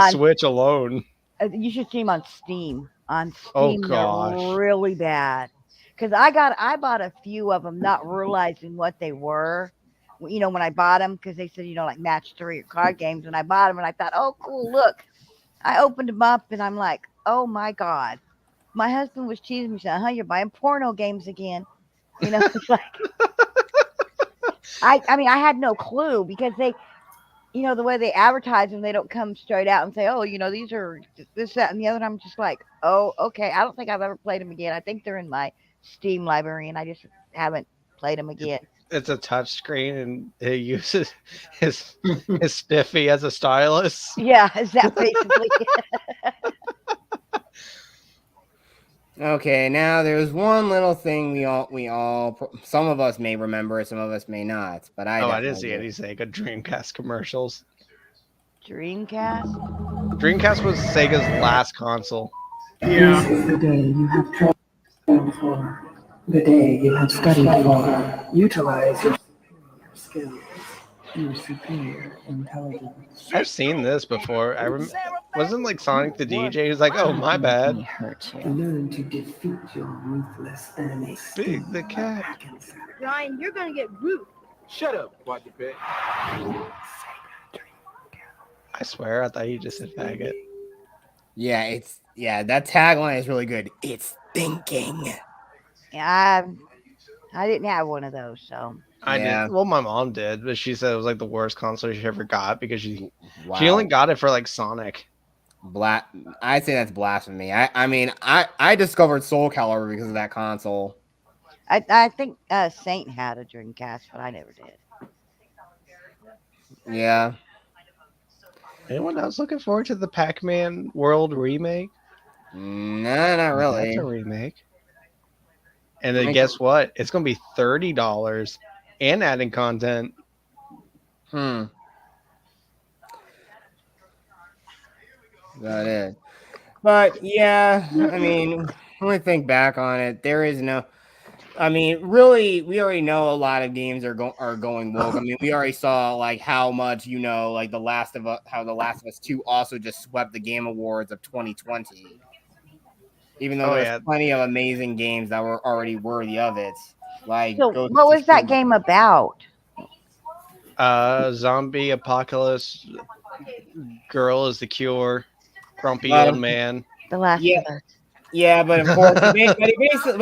Switch alone. You should see them on Steam. On Steam, oh gosh, they're really bad. Because I bought a few of them, not realizing what they were. When I bought them, because they said like match 3 or card games, and I bought them, and I thought, oh cool, look. I opened them up, and I'm like, oh my god. My husband was teasing me, saying, you're buying porno games again. It's like I mean, I had no clue because they. The way they advertise them, they don't come straight out and say, oh, these are this, that, and the other. And I'm just like, oh, okay. I don't think I've ever played them again. I think they're in my Steam library, and I just haven't played them again. It's a touch screen, and he uses his spiffy as a stylus. Yeah, is that basically Okay, now there's one little thing we all some of us may remember, some of us may not, but I didn't see any Sega Dreamcast commercials. Dreamcast? Dreamcast was Sega's last console. Yeah. This is the day you have trained for. The day you have studied for. Utilize your skills, your superior intelligence. I've seen this before. Wasn't like Sonic the DJ who's like, oh, my bad. Learn to defeat your ruthless enemies. Big the cat. Ryan, you're gonna get root. Shut up, quadruped. I swear, I thought you just said faggot. Yeah, that tagline is really good. It's thinking. Yeah, I didn't have one of those, so. I did. Well, my mom did, but she said it was like the worst console she ever got because she only got it for like Sonic. I'd say that's blasphemy. I mean, I discovered Soul Calibur because of that console. I think Saint had a Dreamcast, but I never did. Yeah. Anyone else looking forward to the Pac-Man World remake? No, not really. That's a remake. And then guess what? It's going to be $30 and adding content. That is. But yeah, I mean, when we think back on it, there is no. I mean, really, we already know a lot of games are going woke. I mean, we already saw like how much like how The Last of Us 2 also just swept the Game Awards of 2020. Even though there's plenty of amazing games that were already worthy of it. Like, so what was that game about? Zombie apocalypse. Girl is the cure. Grumpy old man. The Last of Us. Yeah, but of course,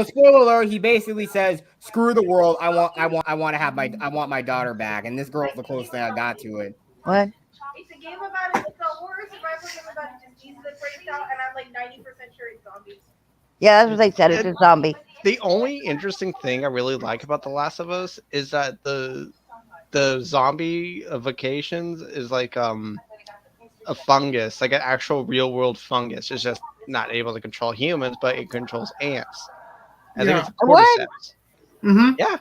spoiler alert, he basically says, "Screw the world. I want my daughter back." And this girl's the closest thing I got to it. What? It's a game about it's a horror survival game about a disease that breaks out, and I'm like 90% sure it's zombies. Yeah, that's what they said. It's a zombie. The only interesting thing I really like about The Last of Us is that the zombie vacations is like a fungus, like an actual real world fungus. It's just not able to control humans, but it controls ants. I think it's cordyceps. Mm-hmm. Yeah.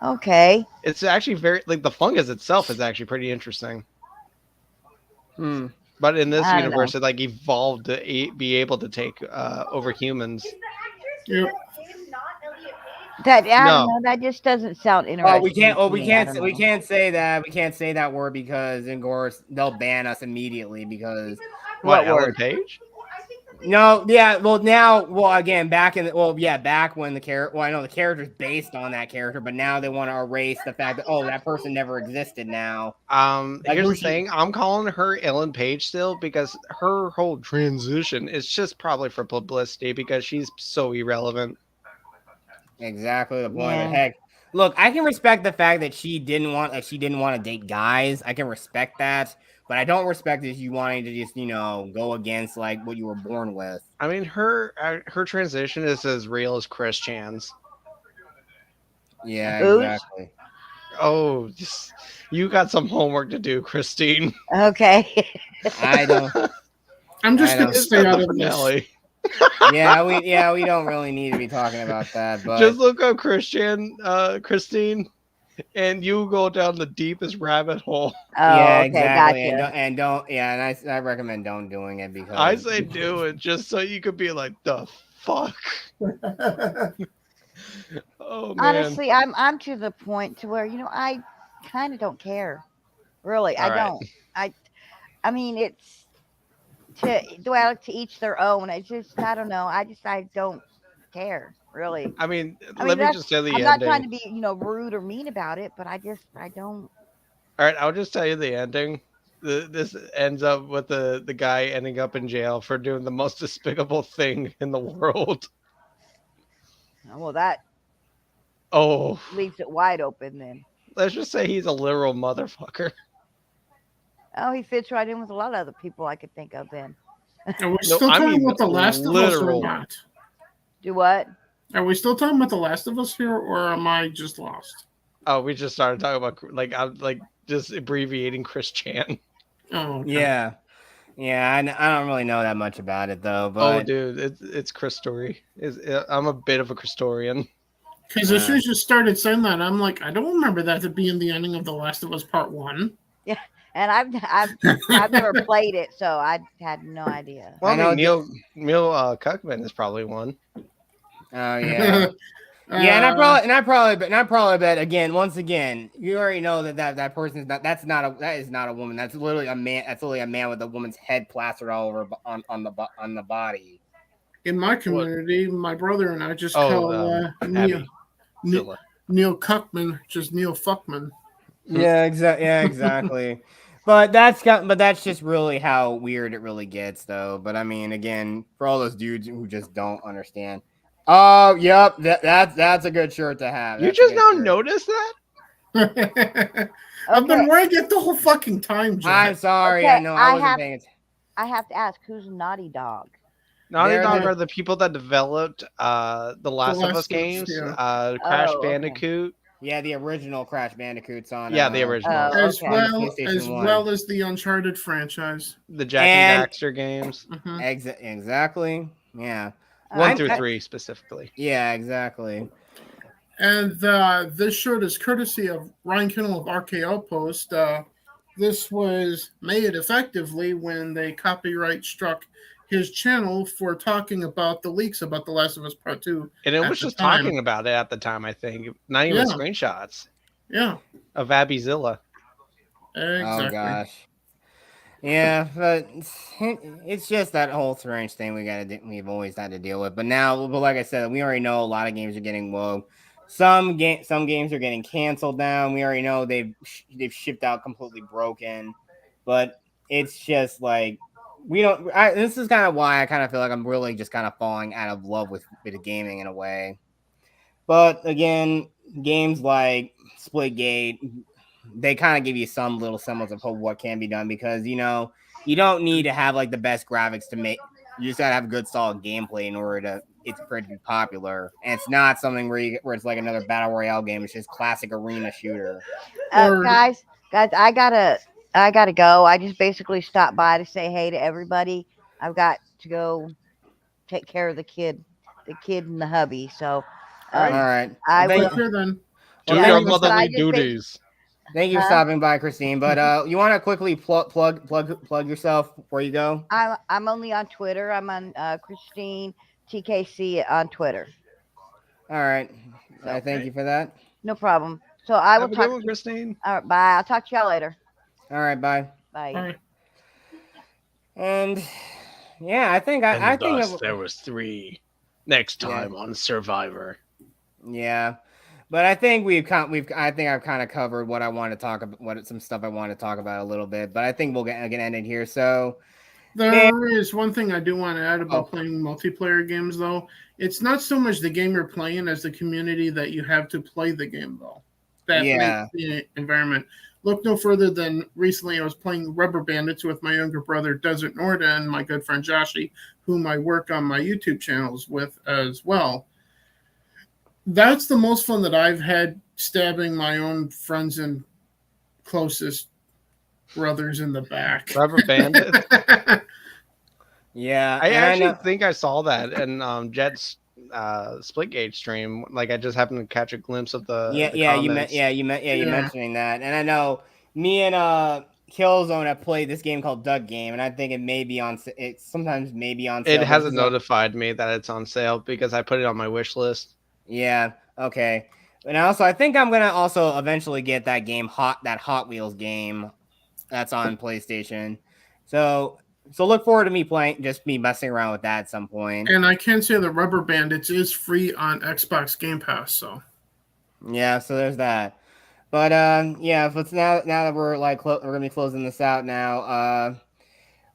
Okay. It's actually very like the fungus itself is actually pretty interesting. But in this universe, it like evolved to be able to take over humans. Yep. That I don't know. That just doesn't sound interesting. We can't say that. We can't say that word because, of course, they'll ban us immediately because what Ellen Page? No, yeah, again, back when the character, I know the character's based on that character, but now they want to erase the fact that that person never existed now. Here's the thing, I'm calling her Ellen Page still because her whole transition is just probably for publicity because she's so irrelevant. Exactly the point. Yeah. Heck, look, I can respect the fact that she didn't want to date guys. I can respect that. But I don't respect if you wanting to just, go against like what you were born with. I mean, her transition is as real as Chris Chan's. Yeah, exactly. Oh, you got some homework to do, Christine. Okay. I don't. I'm just gonna stay out of this. Yeah, we don't really need to be talking about that. But just look up Christian, Christine. And you go down the deepest rabbit hole. Oh, yeah, okay, exactly. Gotcha. And don't. Yeah, and I recommend don't doing it because I say do it just so you could be like the fuck. Oh man. Honestly, I'm to the point to where I kind of don't care. Really, I don't. I mean, it's to each their own. It's just I don't know. I don't care. Really. I mean, let me just tell you the ending. I'm not trying to be, rude or mean about it, but I don't. All right, I'll just tell you the ending. This ends up with the guy ending up in jail for doing the most despicable thing in the world. Well, that leaves it wide open then. Let's just say he's a literal motherfucker. Oh, he fits right in with a lot of other people I could think of then. Are we still talking about The Last of Us or not? Do what? Are we still talking about The Last of Us here, or am I just lost? Oh, we just started talking about I'm just abbreviating Chris Chan. Oh, okay. Yeah. Yeah, I don't really know that much about it though. But Oh, dude, it's Chris Story. I'm a bit of a Christorian. Because as soon as you started saying that, I'm like, I don't remember that to be in the ending of The Last of Us Part 1. Yeah, and I've never played it, so I had no idea. Well, I mean, Neil Cuckman is probably one. Oh yeah. Yeah, and I probably bet again. Once again, you already know that person is not. That is not a woman. That's literally a man. That's literally a man with a woman's head plastered all over on the body. In my community, my brother and I just call Neil Cuckman just Neil Fuckman. Yeah, exactly. But that's just really how weird it really gets, though. But I mean, again, for all those dudes who just don't understand. Oh, yep, that's a good shirt to have. You just now noticed that? I've been wearing it the whole fucking time, Jack. I'm sorry. I know I wasn't paying attention. I have to ask, who's Naughty Dog? Naughty Dog are the people that developed the Last of Us games, Crash Bandicoot. Yeah, the original Crash Bandicoots on. Yeah, the original. As well as the Uncharted franchise. The Jack and Daxter games. Mm-hmm. Exactly. Yeah. 1 through 3 specifically. Yeah, exactly. And this shirt is courtesy of Ryan Kinnell of RKO Post. This was made effectively when they copyright struck his channel for talking about the leaks about The Last of Us Part 2. And it was just talking about it at the time, I think. Not even screenshots. Yeah. Of Abbyzilla. Exactly. Oh, gosh. Yeah, but it's just that whole strange thing we've always had to deal with. But like I said, we already know a lot of games are getting woke. Some games are getting canceled now. We already know they've shipped out completely broken. But it's just like this is kind of why I kind of feel like I'm really just kind of falling out of love with gaming in a way. But again, games like Splitgate, they kind of give you some little semblance of what can be done because, you don't need to have like the best graphics to make. You just gotta have good, solid gameplay in order for it to be popular. And it's not something where it's like another battle royale game. It's just classic arena shooter. Guys, I gotta go. I just basically stopped by to say hey to everybody. I've got to go take care of the kid and the hubby. So, all right. I will. Then. Do your motherly duties. Thank you for stopping by, Christine. But you want to quickly plug yourself before you go? I'm only on Twitter. I'm on Christine TKC on Twitter. All right. I thank you for that. No problem. So I will talk to Christine. All right, bye. I'll talk to y'all later. All right, bye. Bye. And yeah, I think there was 3 next time on Survivor. Yeah. But I think I've kind of covered what I want to talk about, some stuff I want to talk about a little bit. But I think we'll get ended here. So there is one thing I do want to add about playing multiplayer games, though. It's not so much the game you're playing as the community that you have to play the game, though. That makes the environment. Look no further than recently I was playing Rubber Bandits with my younger brother, Desert Norda, and my good friend Joshi, whom I work on my YouTube channels with as well. That's the most fun that I've had, stabbing my own friends and closest brothers in the back. Rubber Bandit? Yeah. I actually think I saw that in Jet's Splitgate stream. Like I just happened to catch a glimpse of the you mentioning that. And I know me and Killzone have played this game called Duck Game, and I think it may be on sale. It hasn't notified me that it's on sale because I put it on my wish list. Yeah. Okay. And also, I think I'm gonna also eventually get that game, that Hot Wheels game, that's on PlayStation. So look forward to me messing around with that at some point. And I can say that Rubber Bandits is free on Xbox Game Pass. So yeah. So there's that. But yeah. But now that we're we're gonna be closing this out now.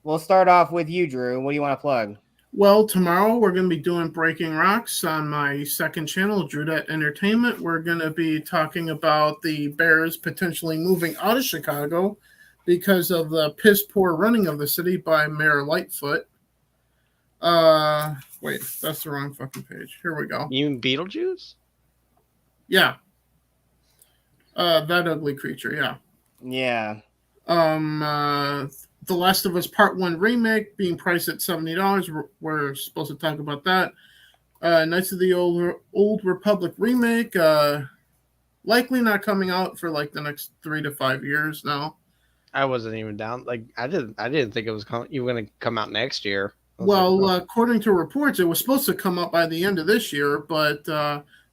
We'll start off with you, Drew. What do you want to plug? Well, tomorrow we're going to be doing Breaking Rocks on my second channel, Drewdette Entertainment. We're going to be talking about the Bears potentially moving out of Chicago because of the piss-poor running of the city by Mayor Lightfoot. Wait, that's the wrong fucking page. Here we go. You mean Beetlejuice? Yeah. That ugly creature, yeah. Yeah. The Last of Us Part 1 remake being priced at $70. We're supposed to talk about that. Knights of the Old Republic remake, likely not coming out for like the next 3 to 5 years now. I wasn't even down. Like I didn't think it was even going to come out next year. Well, according to reports, it was supposed to come out by the end of this year, but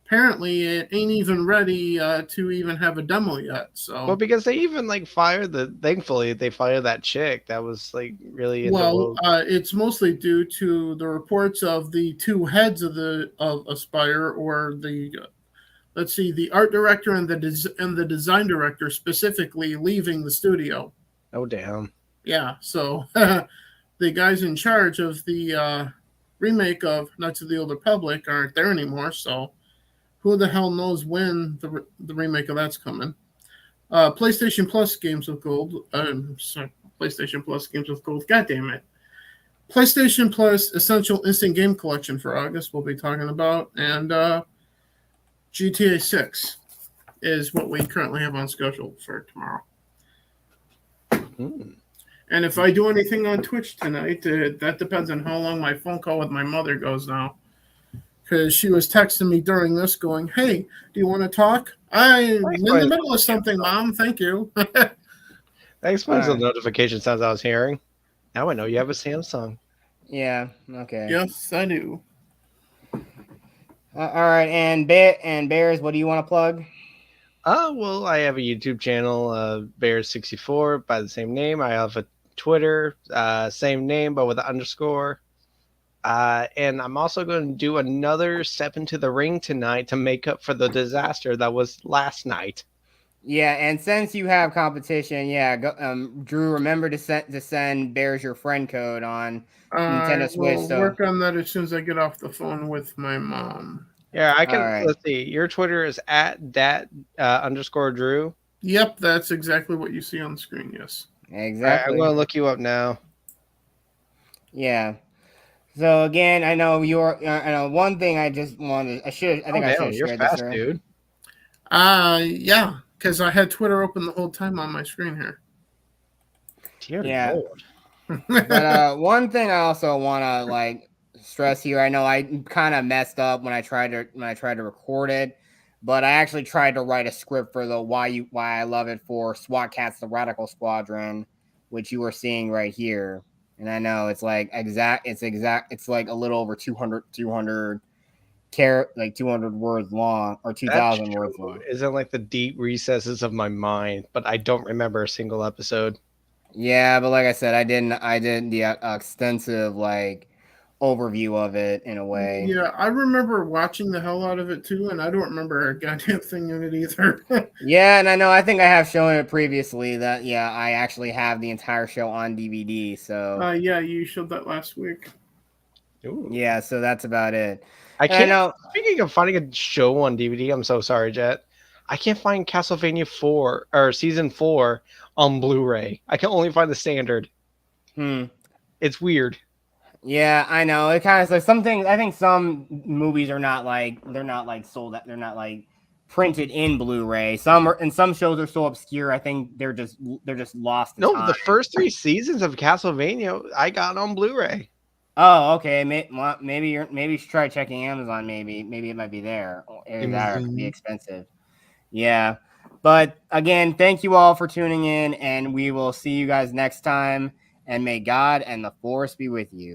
apparently it ain't even ready to even have a demo yet. So, well, because they even like fired thankfully they fired that chick that was like really it's mostly due to the reports of the two heads of Aspyr, or the let's see, the art director and the design director specifically leaving the studio. Oh damn. Yeah, so the guys in charge of the remake of Knights of the Old Republic aren't there anymore, so who the hell knows when the remake of that's coming. PlayStation Plus Games with Gold. PlayStation Plus Games with Gold. God damn it. PlayStation Plus Essential Instant Game Collection for August we'll be talking about. And GTA 6 is what we currently have on schedule for tomorrow. And if I do anything on Twitch tonight, that depends on how long my phone call with my mother goes now. Because she was texting me during this going, hey, do you want to talk? I'm in the middle of something, Mom. Thank you. That explains the notification sounds I was hearing. Now I know you have a Samsung. Yeah, okay. Yes, I do. All right, and Bears, what do you want to plug? Well, I have a YouTube channel, Bears64 by the same name. I have a Twitter, same name but with an underscore. And I'm also going to do another step into the ring tonight to make up for the disaster that was last night. Yeah, and since you have competition, Drew, remember to send Bears your friend code on Nintendo Switch. We'll work on that as soon as I get off the phone with my mom. Yeah, I can. Right. Let's see. Your Twitter is @dat_Drew. Yep, that's exactly what you see on the screen. Yes, exactly. Right, I'm going to look you up now. Yeah. So again, I know one thing I just wanted. I should have You're shared fast, this. Dude. Yeah, because I had Twitter open the whole time on my screen here. Dear Lord. But one thing I also want to stress here. I know I kind of messed up when I tried to record it, but I actually tried to write a script for the why I love it for SWAT Cats: The Radical Squadron, which you are seeing right here. And I know it's like it's like a little over 200 words long, or 2,000 words long. Is in like the deep recesses of my mind, but I don't remember a single episode. Yeah, but like I said, I did the extensive overview of it in a way. Yeah, I remember watching the hell out of it too, and I don't remember a goddamn thing in it either. Yeah, and I think I have shown it previously that I actually have the entire show on DVD. So yeah, you showed that last week. Ooh. Yeah, so that's about it. I can't. Speaking of finding a show on DVD, I'm so sorry, Jet. I can't find Castlevania 4 or Season 4 on Blu-ray. I can only find the standard. It's weird. Yeah, I know. It kind of like some things. I think some movies are not sold. They're not printed in Blu-ray. Some shows are so obscure. I think they're just lost. No, the first 3 seasons of Castlevania I got on Blu-ray. Oh, okay. Maybe you should try checking Amazon. Maybe it might be there. That would be expensive. Yeah, but again, thank you all for tuning in, and we will see you guys next time. And may God and the Force be with you.